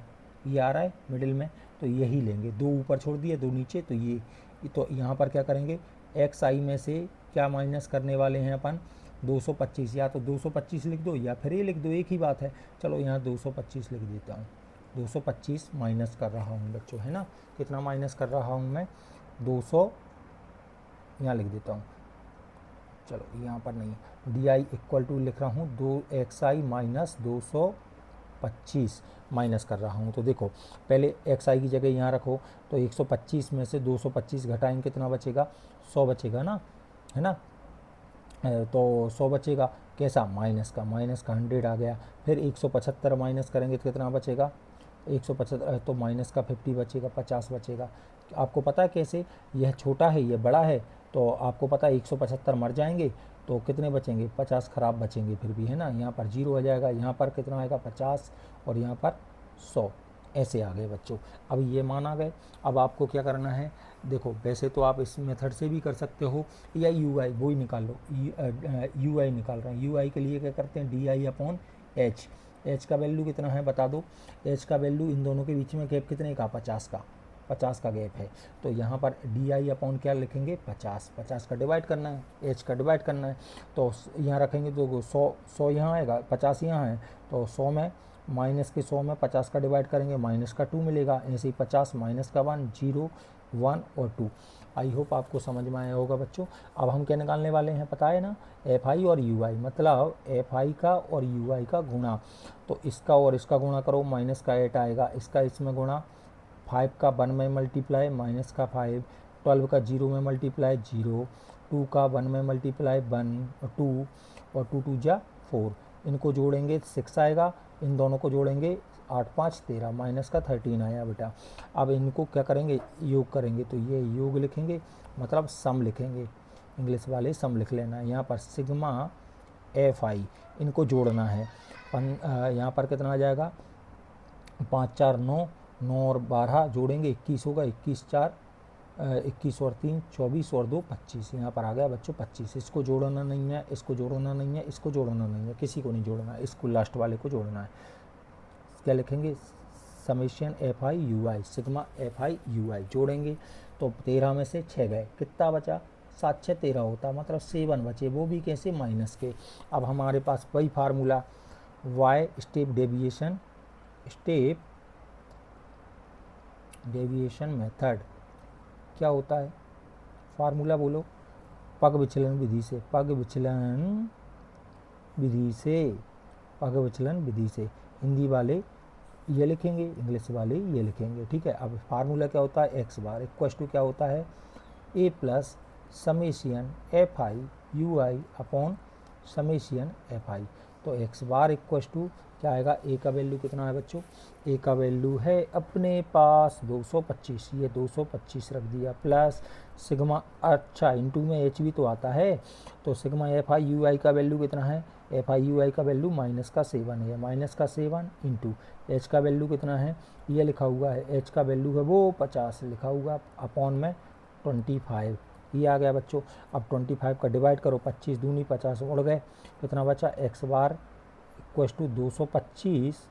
आ रहा है मिडिल में, तो यही लेंगे, 2 ऊपर छोड़ दिए 2 नीचे, तो ये तो यहाँ पर क्या करेंगे, एक्स आई में से क्या माइनस करने वाले हैं अपन 225, या तो 225 लिख दो या फिर ये लिख दो, एक ही बात है। चलो यहाँ 225 लिख देता हूँ, 225 माइनस कर रहा हूँ बच्चों, है ना। कितना माइनस कर रहा हूँ मैं, 200 यहाँ लिख देता हूँ, चलो यहाँ पर नहीं, डी आई इक्वल टू लिख रहा हूँ 2xi माइनस 225 माइनस कर रहा हूँ। तो देखो पहले xi की जगह यहाँ रखो, तो 125 में से 225 घटाएंगे कितना बचेगा, 100 बचेगा ना, है ना। तो 100 बचेगा, कैसा, माइनस का 100 आ गया। फिर 175 माइनस करेंगे तो कितना बचेगा, 175 तो माइनस का 50 बचेगा, 50 बचेगा। आपको पता है कैसे, यह छोटा है ये बड़ा है, तो आपको पता है 175 मर जाएंगे तो कितने बचेंगे, 50 खराब बचेंगे फिर भी, है ना। यहाँ पर 0 हो जाएगा, यहाँ पर कितना आएगा 50 और यहाँ पर 100, ऐसे आ गए बच्चों। अब ये मान आ गए। अब आपको क्या करना है, देखो वैसे तो आप इस मेथड से भी कर सकते हो, या यू आई वो ही निकाल लो, यू आई निकाल रहे हैं। यू आई के लिए क्या करते हैं, D i upon H, H का वैल्यू कितना है बता दो, एच का वैल्यू इन दोनों के बीच में गैप कितने का, 50 का गैप है। तो यहाँ पर डी आई अपॉन क्या लिखेंगे, 50 का डिवाइड करना है, एच का डिवाइड करना है। तो यहाँ रखेंगे तो 100 यहाँ आएगा, 50 यहाँ है, तो 100 में माइनस के 100 में 50 का डिवाइड करेंगे, माइनस का 2 मिलेगा। ऐसे ही 50 माइनस का 1, 0 1 और 2। आई होप आपको समझ में आया होगा बच्चों। अब हम क्या निकालने वाले हैं पता है ना, एफ आई और यू आई, मतलब एफ आई का और यू आई का गुणा। तो इसका और इसका गुणा करो, माइनस का 8 आएगा, इसका इसमें गुणा, 5 का 1 में मल्टीप्लाई, माइनस का 5, 12 का 0 में मल्टीप्लाई 0, 2 का 1 में मल्टीप्लाई 1 2 और 2 2 जा 4, इनको जोड़ेंगे 6 आएगा, इन दोनों को जोड़ेंगे 8 5 13, माइनस का 13 आया बेटा। अब इनको क्या करेंगे, योग करेंगे, तो ये योग लिखेंगे, मतलब सम लिखेंगे, इंग्लिश वाले सम लिख लेना। यहाँ पर सिग्मा एफ आई, इनको जोड़ना है। यहाँ पर कितना आ जाएगा, 5 4 9, 9 और 12 जोड़ेंगे 21 होगा, 21 4 21 और 3 24 और 2 25, यहाँ पर आ गया बच्चों 25। इसको जोड़ना नहीं है, इसको जोड़ना नहीं है, इसको जोड़ना नहीं है, किसी को नहीं जोड़ना है, इसको लास्ट वाले को जोड़ना है। क्या लिखेंगे, summation F I you I, sigma F I you I जोड़ेंगे, तो 13 में से 6 गए, कितना बचा, 7 6 13 होता, मतलब 7 बचे, वो भी कैसे, माइनस के। अब हमारे पास वही formula, Y step deviation method क्या होता है, फार्मूला बोलो, पग विचलन विधि से, पग विचलन विधि से। हिंदी वाले ये लिखेंगे, इंग्लिश वाले ये लिखेंगे, ठीक है। अब फार्मूला क्या होता है, एक्स बार इक्वल टू क्या होता है, A plus summation F I you I upon summation F I. तो एक्स बार इक्वल टू क्या आएगा, ए का वैल्यू कितना है बच्चों, ए का वैल्यू है अपने पास 225, ये 225 रख दिया, प्लस सिग्मा, अच्छा इनटू में एच भी तो आता है, तो sigma F I you i का वैल्यू कितना है, एफ आई यू आई का वैल्यू माइनस का 7 है, माइनस का 7 इंटू एच का वैल्यू कितना है, ये लिखा हुआ है, एच का वैल्यू है वो 50 लिखा हुआ, अपॉन में 25, ये आ गया बच्चों। अब 25 का डिवाइड करो, 25 दूनी 50 उड़ गए, कितना बचा, एक्स बार इक्वल टू 225,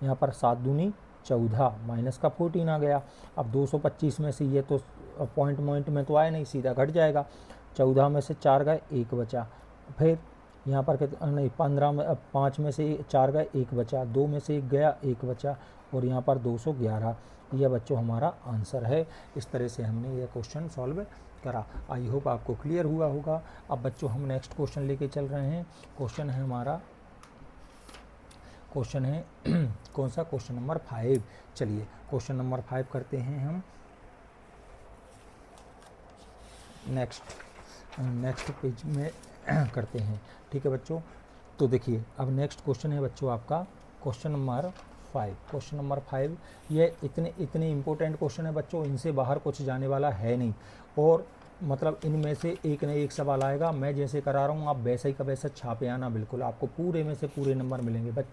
यहाँ पर 7 दूनी 14, माइनस का 14 आ गया। अब 225 में से ये तो पॉइंट में तो आए नहीं, सीधा घट जाएगा, 14 में से 4 गए 1 बचा, फिर यहाँ पर कितना, नहीं 15 में, 5 में से 4 गए 1 बचा, 2 में से 1 गया 1 बचा, और यहाँ पर 211, यह बच्चों हमारा आंसर है। इस तरह से हमने यह क्वेश्चन सॉल्व करा। आई होप आपको क्लियर हुआ होगा। अब बच्चों हम नेक्स्ट क्वेश्चन लेके चल रहे हैं। क्वेश्चन है हमारा, क्वेश्चन है कौन सा, क्वेश्चन नंबर 5। चलिए क्वेश्चन नंबर 5 करते हैं हम नेक्स्ट पेज में करते हैं, ठीक है बच्चों। तो देखिए अब नेक्स्ट क्वेश्चन है बच्चों आपका क्वेश्चन नंबर 5। क्वेश्चन नंबर 5 ये इतने इंपॉर्टेंट क्वेश्चन है बच्चों, इनसे बाहर कुछ जाने वाला है नहीं, और मतलब इनमें से एक न एक सवाल आएगा। मैं जैसे करा रहा हूँ आप वैसा ही का वैसा छापे आना, बिल्कुल आपको पूरे में से पूरे नंबर मिलेंगे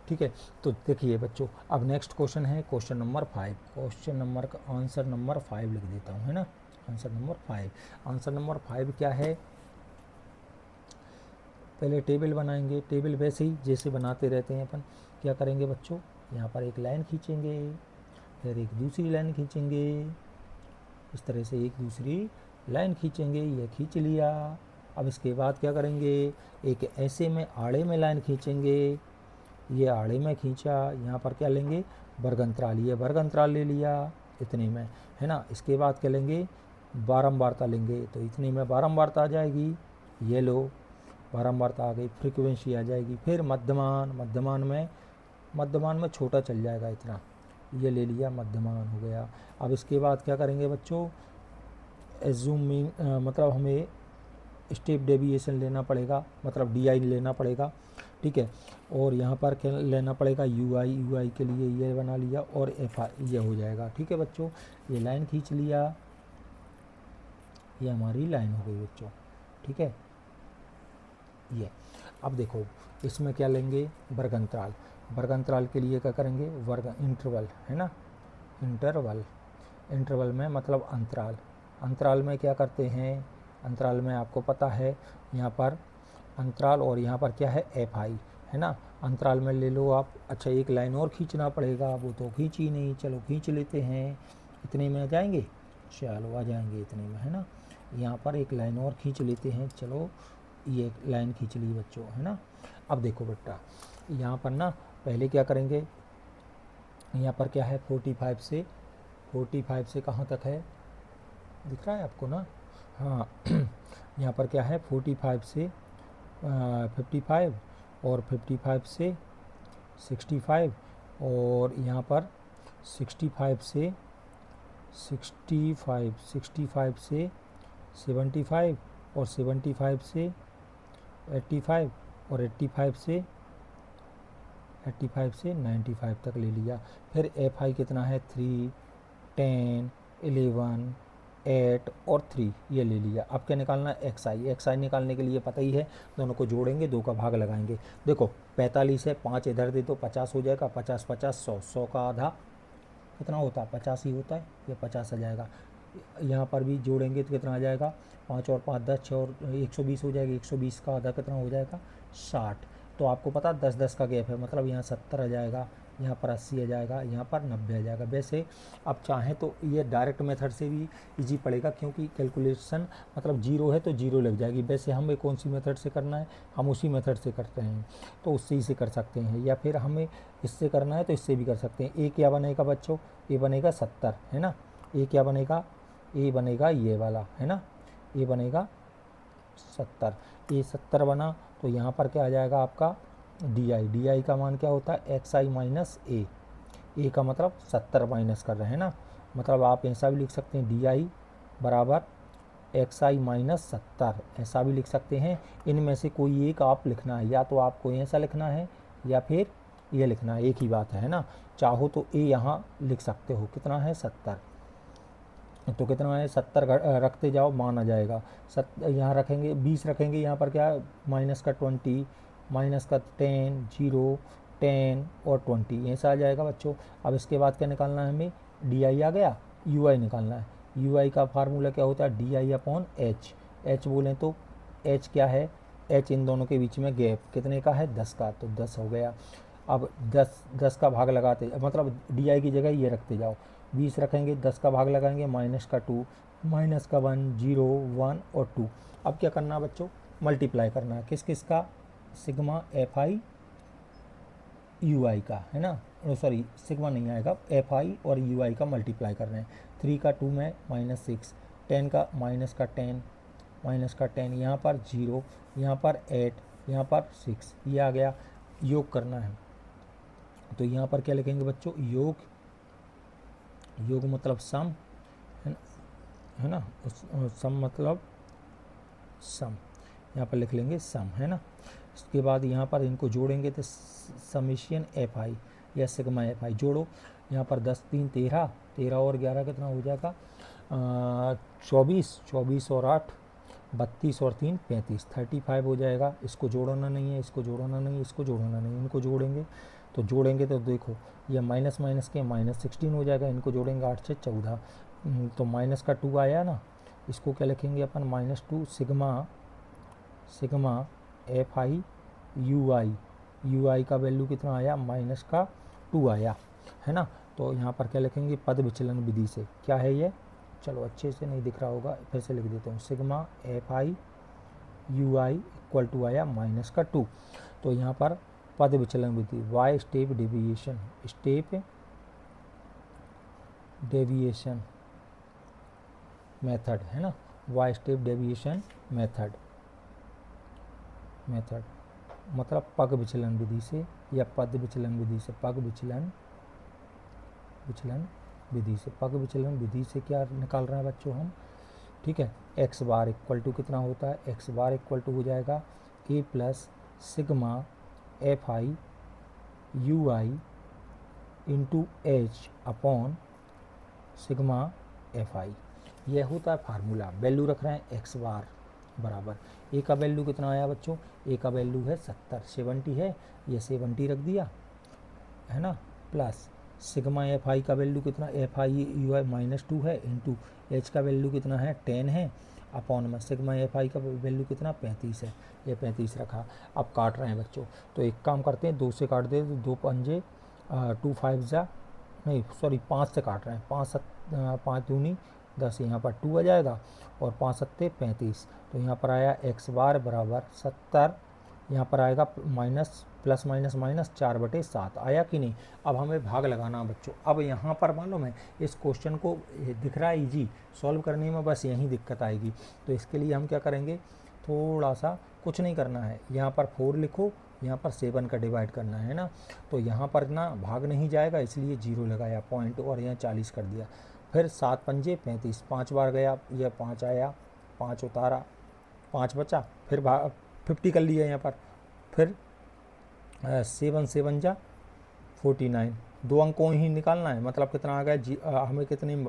ठीक है। तो देखिए बच्चों अब नेक्स्ट क्वेश्चन है क्वेश्चन नंबर 5। क्वेश्चन नंबर का आंसर नंबर 5 लिख देता हूँ, है ना, आंसर नंबर 5। आंसर नंबर 5 क्या है, पहले टेबल बनाएंगे, टेबल वैसे ही जैसे बनाते रहते हैं अपन। क्या करेंगे बच्चों, यहाँ पर एक लाइन खींचेंगे, फिर एक दूसरी लाइन खींचेंगे, इस तरह से एक दूसरी लाइन खींचेंगे, ये खींच लिया। अब इसके बाद क्या करेंगे, एक ऐसे में आड़े में लाइन खींचेंगे, ये आड़े में खींचा, यहाँ पर क्या लेंगे, वर्ग अंतराल, ये वर्ग अंतराल ले लिया इतने में, है ना। इसके बाद क्या लेंगे, बारंबारता लेंगे, तो इतने में बारंबारता आ जाएगी, ये लो बारंबारता आ गई, फ्रीक्वेंसी आ जाएगी। फिर मध्यमान में छोटा चल जाएगा इतना, ये ले लिया, मध्यमान हो गया। अब इसके बाद क्या करेंगे बच्चों, एज्यूमिंग मतलब हमें स्टेप डेविएशन लेना पड़ेगा, मतलब डी आई लेना पड़ेगा, ठीक है। और यहाँ पर क्या लेना पड़ेगा, यू आई के लिए ये बना लिया, और एफ आई ये हो जाएगा, ठीक है बच्चों। ये लाइन खींच लिया, ये हमारी लाइन हो गई बच्चों, ठीक है। ये अब देखो इसमें क्या लेंगे, वर्ग अंतराल। वर्ग अंतराल के लिए क्या करेंगे, वर्ग इंटरवल, है ना, इंटरवल में मतलब अंतराल में क्या करते हैं, अंतराल में आपको पता है यहाँ पर अंतराल, और यहाँ पर क्या है, एफ आई, है ना। अंतराल में ले लो आप। अच्छा, एक लाइन और खींचना पड़ेगा, वो तो खींची नहीं, चलो खींच लेते हैं। इतने में आ जाएंगे, चलो आ जाएंगे इतने में, है ना। यहाँ पर एक लाइन और खींच लेते हैं, चलो ये एक लाइन खींच ली बच्चों, है ना। अब देखो बेटा, यहाँ पर ना पहले क्या करेंगे, यहाँ पर क्या है, 45 से कहाँ तक है, दिख रहा है आपको ना, हाँ। यहाँ पर क्या है, 45 से 55, और 55 से 65, और यहाँ पर 65 से 75, और 75 से 85, और 85 से 95 तक ले लिया। फिर एफ आई कितना है, 3, 10, 11, 8 और 3 ये ले लिया। अब क्या निकालना है, एक्स आई निकालने के लिए पता ही है, दोनों को जोड़ेंगे, 2 का भाग लगाएंगे। देखो 45 है, 5 इधर दे तो 50 हो जाएगा, 50 50 100 का आधा कितना होता है, 50 ही होता है, ये 50 आ जाएगा। यहाँ पर भी जोड़ेंगे तो कितना आ जाएगा, 5 और 5 10, 6 और 120 हो जाएगा, 120 का आधा कितना हो जाएगा, 60। तो आपको पता 10 का गैप है, मतलब यहाँ 70 आ जाएगा, यहाँ पर 80 आ जाएगा, यहाँ पर 90 आ जाएगा। वैसे आप चाहें तो ये डायरेक्ट मेथड से भी इजी पड़ेगा, क्योंकि कैलकुलेशन मतलब जीरो है तो जीरो लग जाएगी। वैसे हमें कौन सी मेथड से करना है, हम उसी मेथड से करते हैं, तो उससे ही से कर सकते हैं, या फिर हमें इससे करना है तो इससे भी कर सकते हैं। ए क्या बनेगा बच्चों, ए बनेगा 70, है ना। ए क्या बनेगा, ए बनेगा ये वाला, है ना, ए बनेगा 70, ए 70 बना, तो यहाँ पर क्या आ जाएगा आपका डी आई का मान क्या होता है, एक्स आई माइनस ए का मतलब 70 माइनस कर रहे हैं ना, मतलब आप ऐसा भी लिख सकते हैं, डी आई बराबर एक्स आई माइनस 70, ऐसा भी लिख सकते हैं। इनमें से कोई एक आप लिखना है, या तो आपको ऐसा लिखना है या फिर ये लिखना है, एक ही बात है ना। चाहो तो ए यहाँ लिख सकते हो, कितना है 70, तो कितना है 70 रखते जाओ, मान आ जाएगा। यहाँ रखेंगे 20 रखेंगे, यहाँ पर क्या माइनस का 20, माइनस का 10, 0, 10 और 20 ऐसा आ जाएगा बच्चों। अब इसके बाद क्या निकालना है हमें, डी आई आ गया, यू आई निकालना है। यू आई का फार्मूला क्या होता है, D i upon H. H बोलें तो एच क्या है, एच इन दोनों के बीच में गैप कितने का है, 10 का, तो 10 हो गया। अब 10 का भाग लगाते, मतलब डी आई की जगह ये रखते जाओ, 20 रखेंगे, 10 का भाग लगाएंगे, माइनस का 2, माइनस का 1, 0, 1 और 2। अब क्या करना है बच्चों, मल्टीप्लाई करना है, किस किस का, sigma F I you i का, है ना, सॉरी सिग्मा नहीं आएगा, एफ आई और यू आई का मल्टीप्लाई कर रहे हैं। 3 का 2 में -6, 10 का माइनस का 10, यहाँ पर 0, यहाँ पर 8, यहाँ पर 6, ये आ गया। योग करना है, तो यहाँ पर क्या लिखेंगे बच्चों, योग मतलब सम, है ना, सम मतलब सम, यहाँ पर लिख लेंगे सम, है ना। इसके बाद यहाँ पर इनको जोड़ेंगे तो समेशियन एफ आई या सिग्मा एफ आई जोड़ो, यहाँ पर 10 3 13, 13 और 11 कितना हो जाएगा, 24 और 8 32 और 3 35, 35 हो जाएगा। इसको जोड़ना नहीं है, इसको जोड़ना नहीं है, इसको जोड़ना नहीं है, इनको जोड़ेंगे तो देखो ये माइनस माइनस के -16 हो जाएगा। इनको जोड़ेंगे 8 से 14, तो माइनस का 2 आया ना, इसको क्या लिखेंगे अपन, -2 sigma F I you i का वैल्यू कितना आया, माइनस का 2 आया, है ना। तो यहाँ पर क्या लिखेंगे, पद विचलन विधि से, क्या है ये, चलो अच्छे से नहीं दिख रहा होगा, फिर से लिख देता हूँ, sigma F I you I equal to आया -2। तो यहाँ पर पद विचलन विधि, वाई स्टेप डेविएशन मेथड है ना, वाई स्टेप डेविएशन मेथड मतलब पग विचलन विधि से या पद विचलन विधि से, पग विचलन विधि से क्या निकाल रहे हैं बच्चों हम, ठीक है। एक्स बार इक्वल टू कितना होता है, एक्स बार इक्वल टू हो जाएगा A plus sigma F I you I into H upon sigma F I. यह होता है फार्मूला। वैल्यू रख रहे हैं एक्स बार बराबर, ए का वैल्यू कितना आया बच्चों, ए का वैल्यू है 70 है, ये 70 रख दिया है ना, प्लस सिग्मा एफ आई का वैल्यू कितना, एफ आई यू आई -2 है, इंटू एच का वैल्यू कितना है 10 है, अपॉन में सिग्मा एफ आई का वैल्यू कितना 35 है, ये 35 रखा। अब काट रहे हैं बच्चों, तो एक काम करते हैं, 2 से काट दे, 2 पंजे 2 5 जा नहीं सॉरी 5 से काट रहे हैं, 5 दूनी 10, यहाँ पर 2 आ जाएगा और 5 सत्ते 35। तो यहाँ पर आया एक्स बार बराबर 70, यहाँ पर आएगा +-4/7 आया कि नहीं। अब हमें भाग लगाना बच्चों। अब यहाँ पर मालूम है इस क्वेश्चन को दिख रहा है इजी, सॉल्व करने में बस यही दिक्कत आएगी। तो इसके लिए हम क्या करेंगे, थोड़ा सा कुछ नहीं करना है, यहाँ पर 4 लिखो, यहाँ पर 7 का डिवाइड करना है ना, तो यहाँ पर ना भाग नहीं जाएगा, इसलिए 0 लगाया पॉइंट और यहाँ 40 कर दिया। फिर 7 पंजे 35, 5 बार गया, यह 5 आया, 5 उतारा, 5 बचा, फिर 50 कर लिया यहाँ पर, फिर 7 7 जा 49, 2 अंकों ही निकालना है, मतलब कितना आ गया हमें कितने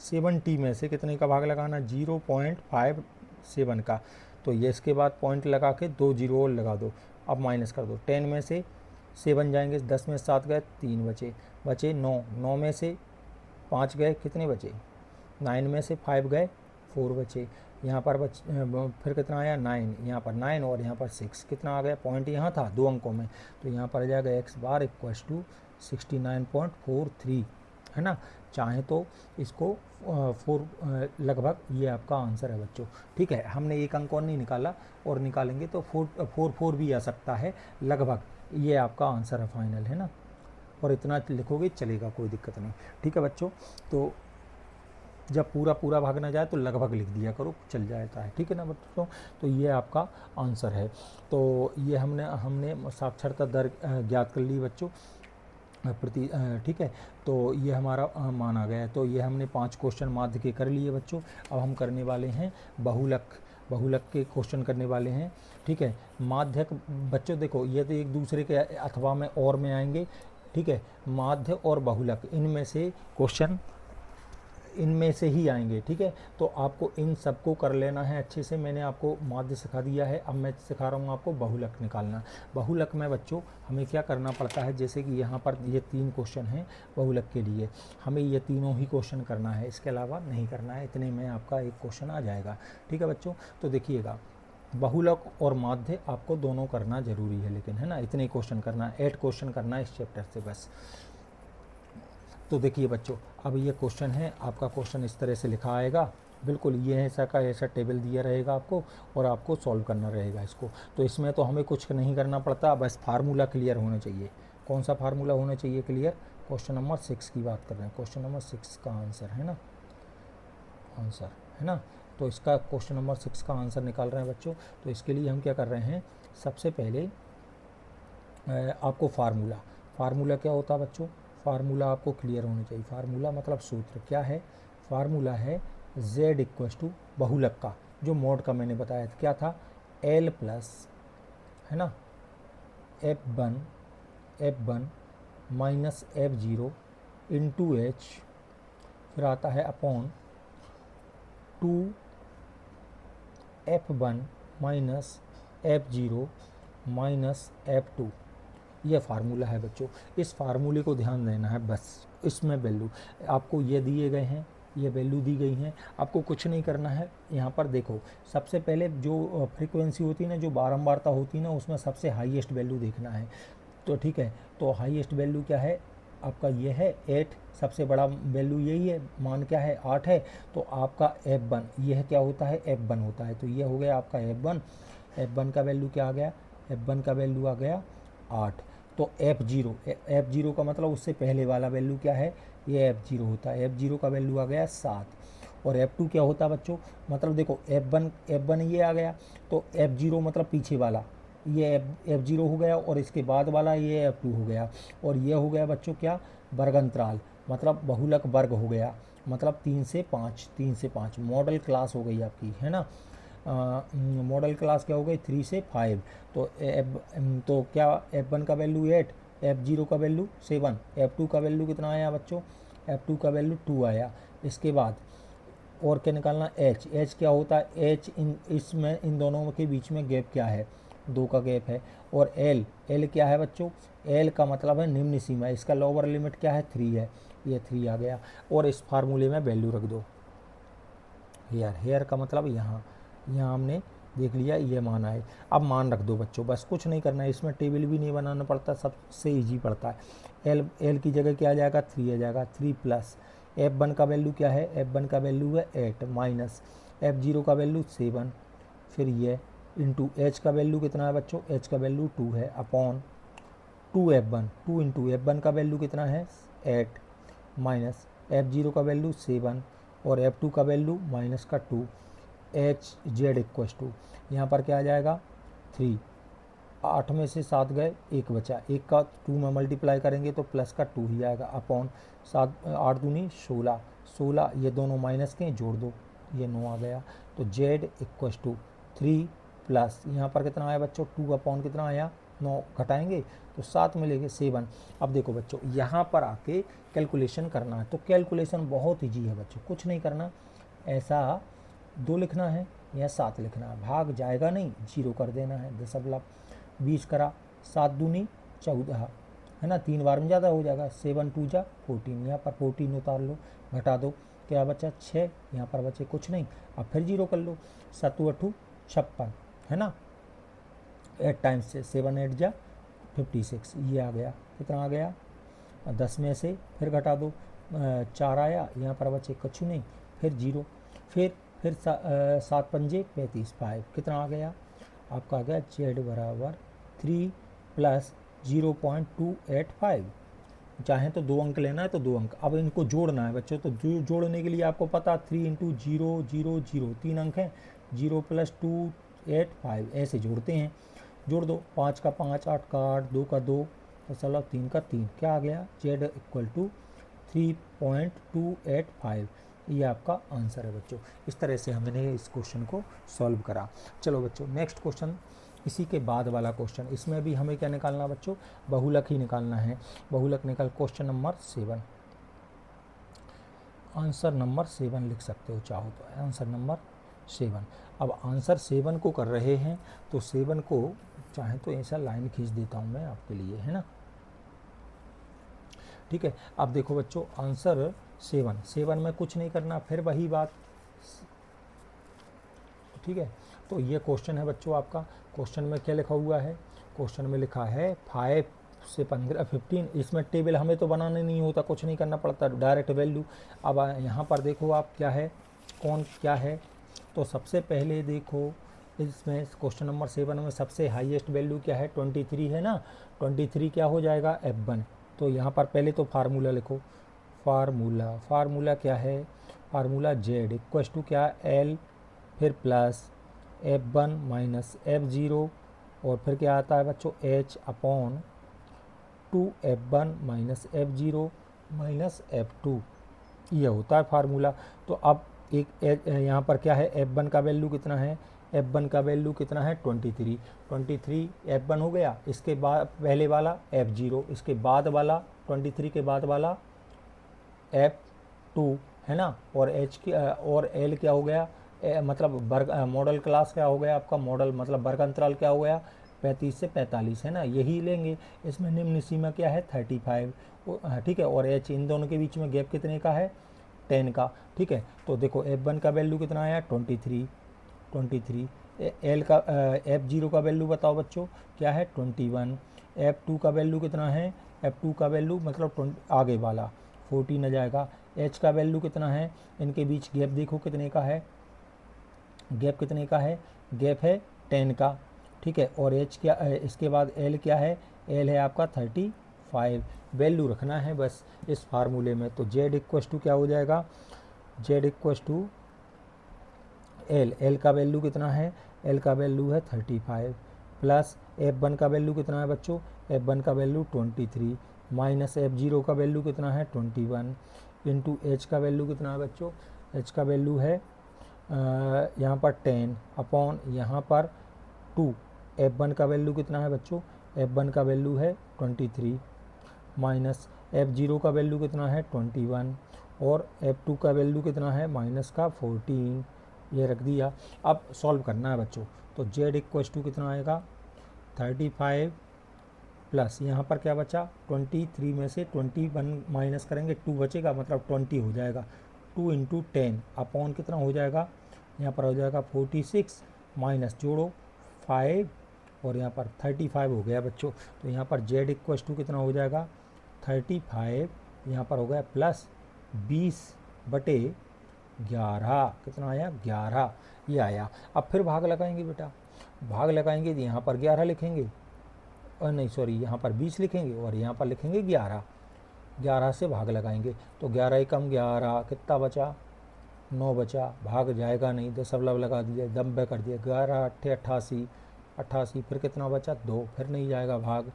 70 में से कितने का भाग लगाना, 0.57 का। तो ये इसके बाद पॉइंट लगा के 2 0 और लगा दो, अब माइनस कर दो, 10 में से 7 जाएंगे, 10 में 7 गए, 3 बचे 9 में से 5 गए, कितने बचे 9 में से 5 गए, 4 बचे, यहाँ पर फिर कितना आया 9, यहाँ पर 9 और यहाँ पर 6, कितना आ गया, पॉइंट यहाँ था 2 अंकों में, तो यहाँ पर आ जाएगा एक्स बार इक्वल्स टू 69.43 है ना। चाहे तो इसको 4 लगभग ये आपका आंसर है बच्चों, ठीक है। हमने एक अंक और नहीं निकाला, और निकालेंगे तो 4 भी आ सकता है लगभग, ये आपका आंसर है फाइनल है ना, और इतना लिखोगे चलेगा, कोई दिक्कत नहीं, ठीक है बच्चों। तो जब पूरा भाग ना जाए तो लगभग लिख दिया करो, चल जाता है, ठीक है ना बच्चों। तो ये आपका आंसर है। तो ये हमने साक्षरता दर ज्ञात कर ली बच्चों प्रति, ठीक है। तो ये हमारा मान आ गया है। तो ये हमने 5 क्वेश्चन माध्य के कर लिए बच्चों। अब हम करने वाले हैं बहुलक के क्वेश्चन करने वाले हैं, ठीक है। माध्यक बच्चों देखो, ये तो एक दूसरे के अथवा में और में आएंगे, ठीक है। माध्य और बहुलक इनमें से क्वेश्चन इनमें से ही आएंगे, ठीक है। तो आपको इन सबको कर लेना है अच्छे से। मैंने आपको माध्य सिखा दिया है, अब मैं सिखा रहा हूँ आपको बहुलक निकालना। बहुलक में बच्चों हमें क्या करना पड़ता है, जैसे कि यहाँ पर ये 3 क्वेश्चन हैं बहुलक के लिए, हमें ये तीनों ही क्वेश्चन करना है, इसके अलावा नहीं करना है। इतने में आपका एक क्वेश्चन आ जाएगा, ठीक है बच्चों। तो देखिएगा, बहुलक और माध्य आपको दोनों करना जरूरी है, लेकिन है ना, इतने क्वेश्चन करना है, 8 क्वेश्चन करना है इस चैप्टर से बस। तो देखिए बच्चों, अब ये क्वेश्चन है आपका, क्वेश्चन इस तरह से लिखा आएगा, बिल्कुल ये ऐसा का ऐसा टेबल दिया रहेगा आपको, और आपको सॉल्व करना रहेगा इसको। तो इसमें तो हमें कुछ नहीं करना पड़ता, बस फार्मूला क्लियर होना चाहिए। कौन सा फार्मूला होना चाहिए क्लियर, क्वेश्चन नंबर 6 की बात कर रहे हैं, क्वेश्चन नंबर 6 का आंसर है ना, आंसर है ना। तो इसका क्वेश्चन नंबर 6 का आंसर निकाल रहे हैं बच्चों। तो इसके लिए हम क्या कर रहे हैं, सबसे पहले आपको फार्मूला क्या होता है बच्चों, फार्मूला आपको क्लियर होना चाहिए। फार्मूला मतलब सूत्र क्या है, फार्मूला है z इक्वल्स टू बहुलक का, जो मोड का मैंने बताया था, क्या था, L प्लस है ना F1 minus F0 into H, फिर आता है upon 2F1 minus F0 minus F2। यह फार्मूला है बच्चों। इस फार्मूले को ध्यान देना है बस। इसमें वैल्यू आपको ये दिए गए हैं, ये वैल्यू दी गई हैं, आपको कुछ नहीं करना है। यहाँ पर देखो, सबसे पहले जो फ्रीक्वेंसी होती है ना, जो बारंबारता होती है ना, उसमें सबसे हाईएस्ट वैल्यू देखना है। तो ठीक है, तो हाईएस्ट वैल्यू क्या है, आपका ये है 8, सबसे बड़ा वैल्यू यही है, मान क्या है 8 है, तो आपका F1 यह क्या होता है F1 होता है, तो ये हो गया आपका F1। F1 का वैल्यू क्या आ गया, F1 का वैल्यू आ गया 8। तो F0 का मतलब उससे पहले वाला वैल्यू क्या है, ये F0 होता है, F0 का वैल्यू आ गया 7। और F2 क्या होता है बच्चों, मतलब देखो F1 ये आ गया, तो F0 मतलब पीछे वाला, ये F0 हो गया, और इसके बाद वाला ये F2 हो गया, और ये हो गया बच्चों क्या, वर्ग अंतराल, मतलब बहुलक वर्ग हो गया, मतलब 3 से 5 मॉडल क्लास हो गई आपकी, है ना। मॉडल क्लास क्या हो गई 3 से 5। तो क्या F1 का वैल्यू 8, F0 का वैल्यू 7, F2 का वैल्यू कितना आया बच्चों, F2 का वैल्यू 2 आया। इसके बाद और क्या निकालना, H क्या होता है, H इसमें इन दोनों के बीच में गैप क्या है, 2 का गैप है। और L क्या है बच्चों, L का मतलब है निम्न सीमा, इसका लोअर लिमिट क्या है 3 है, ये 3 आ गया। और इस फार्मूले में वैल्यू रख दो, हेयर का मतलब यहाँ हमने देख लिया ये मान आए। अब मान रख दो बच्चों, बस कुछ नहीं करना है, इसमें टेबल भी नहीं बनाना पड़ता, सबसे इजी पड़ता है। L की जगह क्या आ जाएगा 3 आ जाएगा, 3 प्लस F1 का वैल्यू क्या है, F1 का वैल्यू है 8 माइनस F0 का वैल्यू 7, फिर ये इंटू H का वैल्यू कितना है बच्चों, H का वैल्यू 2 है, अपॉन 2F1, 2 इंटू F1 का वैल्यू कितना है 8 माइनस F0 का वैल्यू 7 और F2 का वैल्यू माइनस का 2, HZ इक्वस टू यहाँ पर क्या आ जाएगा 3, 8 में से 7 गए, 1 बचा, 1 का 2 में मल्टीप्लाई करेंगे तो प्लस का 2 ही आएगा, अपॉन 7, 8 दूनी 16, 16 ये दोनों माइनस के जोड़ दो, ये 9 आ गया। तो Z इक्वस टू 3 प्लस यहाँ पर कितना आया बच्चों 2 अपॉन कितना आया 9, घटाएंगे तो 7 मिलेंगे 7। अब देखो बच्चों यहाँ पर आके कैलकुलेशन करना है, तो कैलकुलेशन बहुत ईजी है बच्चों, कुछ नहीं करना, ऐसा 2 लिखना है या 7 लिखना है, भाग जाएगा नहीं, 0 कर देना है, 10/20 करा, 7 दूनी 14 है ना, 3 बार में ज़्यादा हो जाएगा, 7 2 जा 14, यहाँ पर 14 उतार लो, घटा दो, क्या बचा 6, यहाँ पर बचे कुछ नहीं, अब फिर 0 कर लो, 7 8 56 है ना, 8 टाइम्स से 7 8 जा 56, ये आ गया, कितना आ गया 10 में से फिर घटा दो 4 आया, यहाँ पर बचे कुछ नहीं, फिर 0, फिर 7 पंजे 35, 5 कितना आ गया आपका, आ गया Z बराबर 3 प्लस 0.285, चाहें तो 2 अंक लेना है तो 2 अंक, अब इनको जोड़ना है बच्चों, तो जोड़ने के लिए आपको पता 3 इंटू 0 0 0 3 अंक हैं, 0 प्लस 285 ऐसे जोड़ते हैं, जोड़ दो, 5 का 5 8 का 8 2 का 2 चलो 3 का 3, क्या आ गया Z इक्वल टू 3.285, ये आपका आंसर है बच्चों। इस तरह से हमने इस क्वेश्चन को सॉल्व करा। चलो बच्चों नेक्स्ट क्वेश्चन, इसी के बाद वाला क्वेश्चन, इसमें भी हमें क्या निकालना बच्चों, बहुलक ही निकालना है, बहुलक निकाल, क्वेश्चन नंबर 7, आंसर नंबर 7 लिख सकते हो चाहो तो, आंसर नंबर 7। अब आंसर 7 को कर रहे हैं, तो 7 को चाहे तो ऐसा लाइन खींच देता हूँ मैं आपके लिए, है ना, ठीक है। अब देखो बच्चों आंसर 7 में कुछ नहीं करना, फिर वही बात, ठीक है। तो ये क्वेश्चन है बच्चों आपका, क्वेश्चन में क्या लिखा हुआ है, क्वेश्चन में लिखा है 5 से 15 इसमें टेबल हमें तो बनाना नहीं होता, कुछ नहीं करना पड़ता, डायरेक्ट वैल्यू। अब यहाँ पर देखो आप क्या है, कौन क्या है, तो सबसे पहले देखो इसमें क्वेश्चन नंबर 7 में सबसे हाईएस्ट वैल्यू क्या है 23 है ना, 23 क्या हो जाएगा F1, तो यहाँ पर पहले तो फार्मूला लिखो, फार्मूला क्या है, फार्मूला Z इक्वस टू क्या L, फिर प्लस F1 माइनस F0, और फिर क्या आता है बच्चों H upon 2F1 minus F0 minus F2, ये होता है फार्मूला। तो अब एक यहाँ पर क्या है, F1 का वैल्यू कितना है, F1 का वैल्यू कितना है 23 F1 हो गया, इसके बाद पहले वाला F0, इसके बाद वाला 23 के बाद वाला F2 है ना, और H की और L क्या हो गया, मतलब वर्ग मॉडल क्लास क्या हो गया आपका, मॉडल मतलब वर्ग अंतराल क्या हो गया 35 से 45 है ना, यही लेंगे। इसमें निम्न सीमा क्या है 35, ठीक है, और H इन दोनों के बीच में गैप कितने का है 10 का, ठीक है। तो देखो F1 का वैल्यू कितना आया 23, L का F0 का वैल्यू बताओ बच्चों क्या है 21, F2 का वैल्यू कितना है F2 का वैल्यू मतलब 20 आगे वाला 14 आ जाएगा। H का वैल्यू कितना है, इनके बीच गैप देखो कितने का है, गैप कितने का है, गैप है 10 का, ठीक है। और H क्या है, इसके बाद L क्या है, L है आपका 35, वैल्यू रखना है बस इस फार्मूले में। तो Z इक्वस टू क्या हो जाएगा, Z इक्वस टू L का वैल्यू कितना है, L का वैल्यू है 35 प्लस F1 का वैल्यू कितना है बच्चों, F1 का वैल्यू 23 माइनस F0 का वैल्यू कितना है 21 इंटू H का वैल्यू कितना है बच्चों, H का वैल्यू है यहाँ पर 10 अपॉन यहाँ पर 2। F1 का वैल्यू कितना है बच्चों, F1 का वैल्यू है 23 माइनस F0 का वैल्यू कितना है 21 और F2 का वैल्यू कितना है माइनस का 14, ये रख दिया। अब सॉल्व करना है बच्चों। तो Z इक्वस टू कितना आएगा 35 प्लस यहाँ पर क्या बचा 23 में से 21 माइनस करेंगे 2 बचेगा, मतलब 20 हो जाएगा। 2 इंटू 10 अपॉन कितना हो जाएगा, यहाँ पर हो जाएगा 46 माइनस जोड़ो 5 और यहाँ पर 35 हो गया बच्चों। तो यहाँ पर Z इक्वस टू कितना हो जाएगा 35, यहाँ पर हो गया प्लस 20/11, कितना आया 11, ये आया। अब फिर भाग लगाएंगे बेटा, भाग लगाएंगे तो यहाँ पर 11 लिखेंगे, और नहीं सॉरी यहाँ पर 20 लिखेंगे और यहाँ पर लिखेंगे 11, 11 से भाग लगाएंगे। तो 11 एकम 11, कितना बचा 9 बचा, भाग जाएगा नहीं, दशमलव लगा दिया, 90 कर दिया, 11 अट्ठे 88, 88 फिर कितना बचा 2, फिर नहीं जाएगा भाग,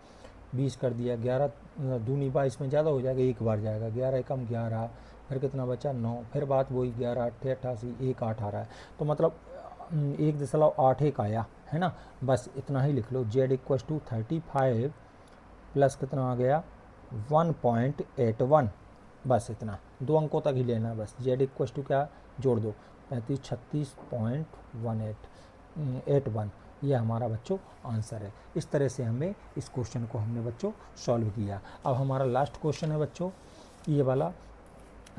20 कर दिया, 11 दूनी 22 में ज़्यादा हो जाएगा, एक बार जाएगा, 11 एकम 11, फिर कितना बचा 9, फिर बात वही 11 अट्ठे 88, 1 8 आ रहा है। तो मतलब 1.81 आया है ना, बस इतना ही लिख लो। Z इक्वस टू 35 प्लस कितना आ गया 1.81, बस इतना 2 अंकों तक ही लेना है बस। Z इक्वस टू क्या जोड़ दो 3536.1881, ये हमारा बच्चों आंसर है। इस तरह से हमें इस क्वेश्चन को हमने बच्चों सॉल्व किया। अब हमारा लास्ट क्वेश्चन है बच्चों ये वाला,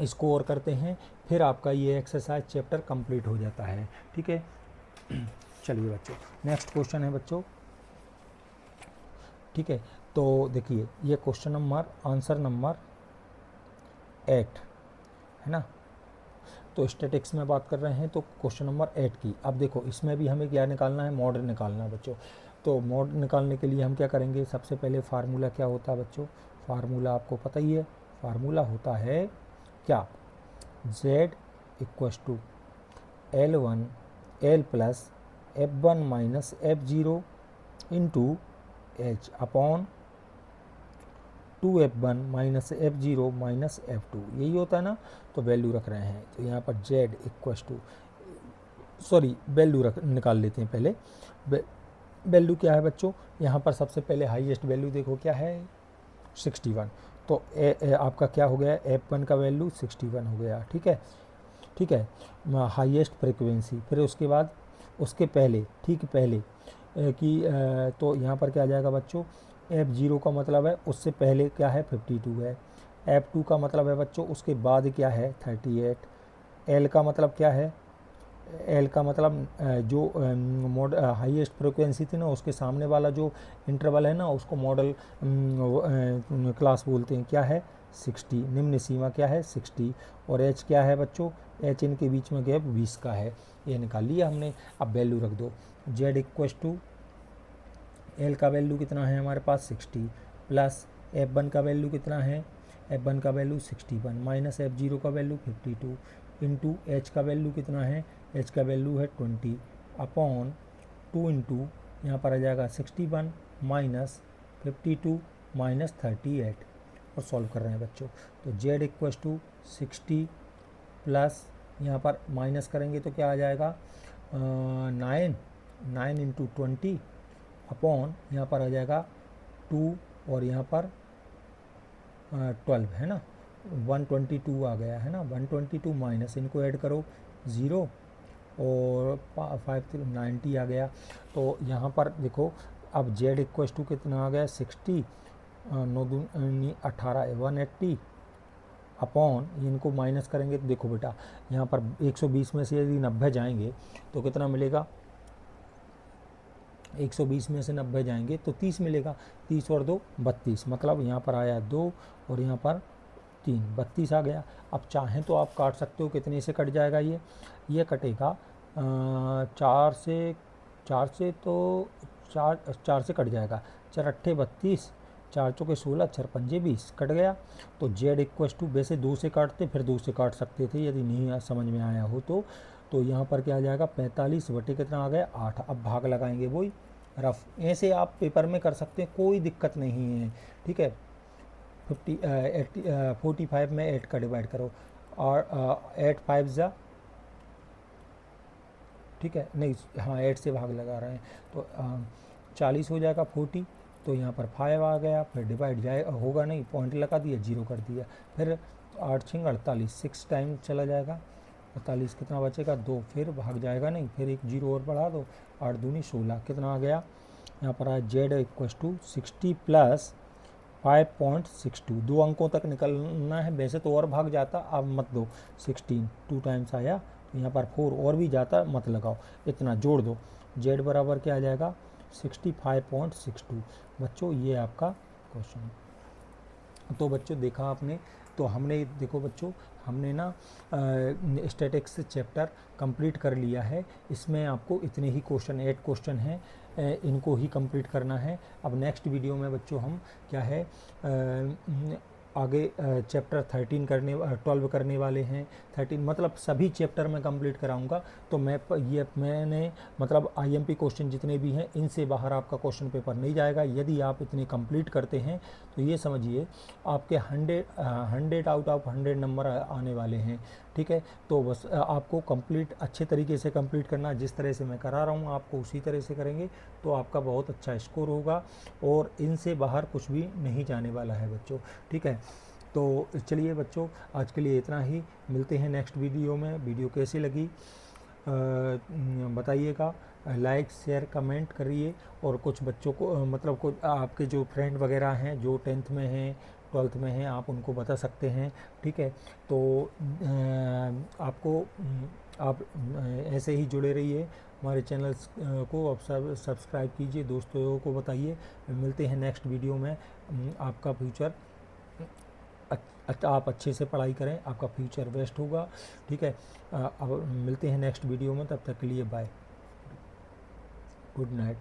इसको और करते हैं, फिर आपका ये एक्सरसाइज चैप्टर कंप्लीट हो जाता है, ठीक है। चलिए बच्चों नेक्स्ट क्वेश्चन है बच्चों, ठीक है। तो देखिए ये क्वेश्चन नंबर आंसर नंबर 8 है ना। तो स्टैटिक्स में बात कर रहे हैं तो क्वेश्चन नंबर 8 की। अब देखो इसमें भी हमें क्या निकालना है, मॉड निकालना है बच्चों। तो मॉड निकालने के लिए हम क्या करेंगे, सबसे पहले फार्मूला क्या होता है बच्चों, फार्मूला आपको पता ही है, फार्मूला होता है क्या, Z equals to L1 L plus F1 minus F0 into H upon 2F1 minus F0 minus F2, यही होता है ना। तो वैल्यू रख रहे हैं, तो यहाँ पर Z equals to sorry value निकाल लेते हैं पहले। वैल्यू क्या है बच्चों, यहाँ पर सबसे पहले हाईएस्ट वैल्यू देखो क्या है 61, तो आपका क्या हो गया F1 का वैल्यू 61 हो गया, ठीक है, ठीक है, हाईएस्ट फ्रिक्वेंसी। फिर उसके बाद उसके पहले ठीक पहले कि तो यहाँ पर क्या आ जाएगा बच्चों, F0 का मतलब है उससे पहले क्या है 52 है, F2 का मतलब है बच्चों उसके बाद क्या है 38, L का मतलब क्या है, L का मतलब जो मॉड हाईएस्ट फ्रिक्वेंसी थी ना उसके सामने वाला जो इंटरवल है ना उसको मॉडल क्लास बोलते हैं, क्या है 60, निम्न सीमा क्या है 60, और H क्या है बच्चों, H इनके बीच में गैप 20 का है, ये निकाल लिया हमने। अब वैल्यू रख दो, Z इक्वस टू L का वैल्यू कितना है हमारे पास 60 प्लस F1 का वैल्यू कितना है, F1 का वैल्यू 61 माइनस F0 का वैल्यू 52 इंटू H का वैल्यू कितना है, H का वैल्यू है 20 अपॉन 2 इंटू यहाँ पर आ जाएगा 61 माइनस 52 माइनस 38, और सॉल्व कर रहे हैं बच्चों। तो Z इक्वस टू 60 प्लस यहाँ पर माइनस करेंगे तो क्या आ जाएगा 9 इंटू 20 अपॉन यहाँ पर आ जाएगा 2 और यहाँ पर 12 है ना, 122 आ गया है ना, 122 माइनस इनको ऐड करो 0 और 5 90 आ गया। तो यहाँ पर देखो अब Z इक्वस टू कितना आ गया 60, 9 दूनी 18 180 अपॉन इनको माइनस करेंगे तो देखो बेटा यहाँ पर 120 में से यदि 90 जाएंगे तो कितना मिलेगा 120 में से 90 जाएंगे तो 30 मिलेगा। 30 और 2 32, मतलब यहाँ पर आया 2 और यहाँ पर 3, 32 आ गया। अब चाहें तो आप काट सकते हो, कितने से कट जाएगा ये कटेगा 4 से तो 4 से कट जाएगा। 4 अट्ठे 32, 4 चौके 16, 4 पंजे 20, कट गया। तो जेड इक्वल टू, वैसे 2 से काटते फिर 2 से काट सकते थे यदि नहीं समझ में आया हो तो यहाँ पर क्या आ जाएगा 45 बटे कितना आ गया 8। अब भाग लगाएंगे वही रफ, ऐसे आप पेपर में कर सकते हैं, कोई दिक्कत नहीं है, ठीक है। 45 में 8 का डिवाइड करो और 8 5 जा, ठीक है, नहीं हाँ 8 से भाग लगा रहे हैं तो 40 हो जाएगा 40, तो यहाँ पर 5 आ गया, फिर डिवाइड जाए होगा नहीं, पॉइंट लगा दिया, 0 कर दिया, फिर 8 6 48, 6 टाइम चला जाएगा 48, कितना बचेगा 2, फिर भाग जाएगा नहीं, फिर एक 0 और बढ़ा दो, 8 दूनी 16, कितना आ गया यहाँ पर आया जेड इक्व टू 60 प्लस 5.62, 2 अंकों तक निकलना है, वैसे तो और भाग जाता, अब मत दो, 16 2 टाइम्स आया, तो यहाँ पर 4 और भी जाता, मत लगाओ, इतना जोड़ दो, जेड बराबर क्या आ जाएगा 65.62। बच्चों ये आपका क्वेश्चन। तो बच्चों देखा आपने, तो हमने देखो बच्चों हमने ना स्टैटिक्स चैप्टर कंप्लीट कर लिया है। इसमें आपको इतने ही क्वेश्चन 8 क्वेश्चन हैं, इनको ही कंप्लीट करना है। अब नेक्स्ट वीडियो में बच्चों हम क्या है आगे चैप्टर 12 करने वाले हैं। 13 मतलब सभी चैप्टर में कंप्लीट कराऊंगा। तो मैंने मतलब आईएमपी क्वेश्चन जितने भी हैं इनसे बाहर आपका क्वेश्चन पेपर नहीं जाएगा। यदि आप इतने कंप्लीट करते हैं तो ये समझिए आपके 100 आउट ऑफ 100 नंबर आने वाले हैं, ठीक है। तो बस आपको कंप्लीट अच्छे तरीके से कंप्लीट करना, जिस तरह से मैं करा रहा हूँ आपको उसी तरह से करेंगे तो आपका बहुत अच्छा स्कोर होगा और इनसे बाहर कुछ भी नहीं जाने वाला है बच्चों, ठीक है। तो चलिए बच्चों आज के लिए इतना ही, मिलते हैं नेक्स्ट वीडियो में। वीडियो कैसी लगी बताइएगा, लाइक शेयर कमेंट करिए, और कुछ बच्चों को मतलब कुछ आपके जो फ्रेंड वगैरह हैं जो 10th में हैं 12th में हैं आप उनको बता सकते हैं, ठीक है। तो आपको आप ऐसे ही जुड़े रहिए हमारे चैनल्स को, आप सब्सक्राइब कीजिए, दोस्तों को बताइए। मिलते हैं नेक्स्ट वीडियो में। आपका फ्यूचर आप अच्छे से पढ़ाई करें, आपका फ्यूचर बेस्ट होगा, ठीक है। अब मिलते हैं नेक्स्ट वीडियो में, तब तक के लिए बाय, गुड नाइट।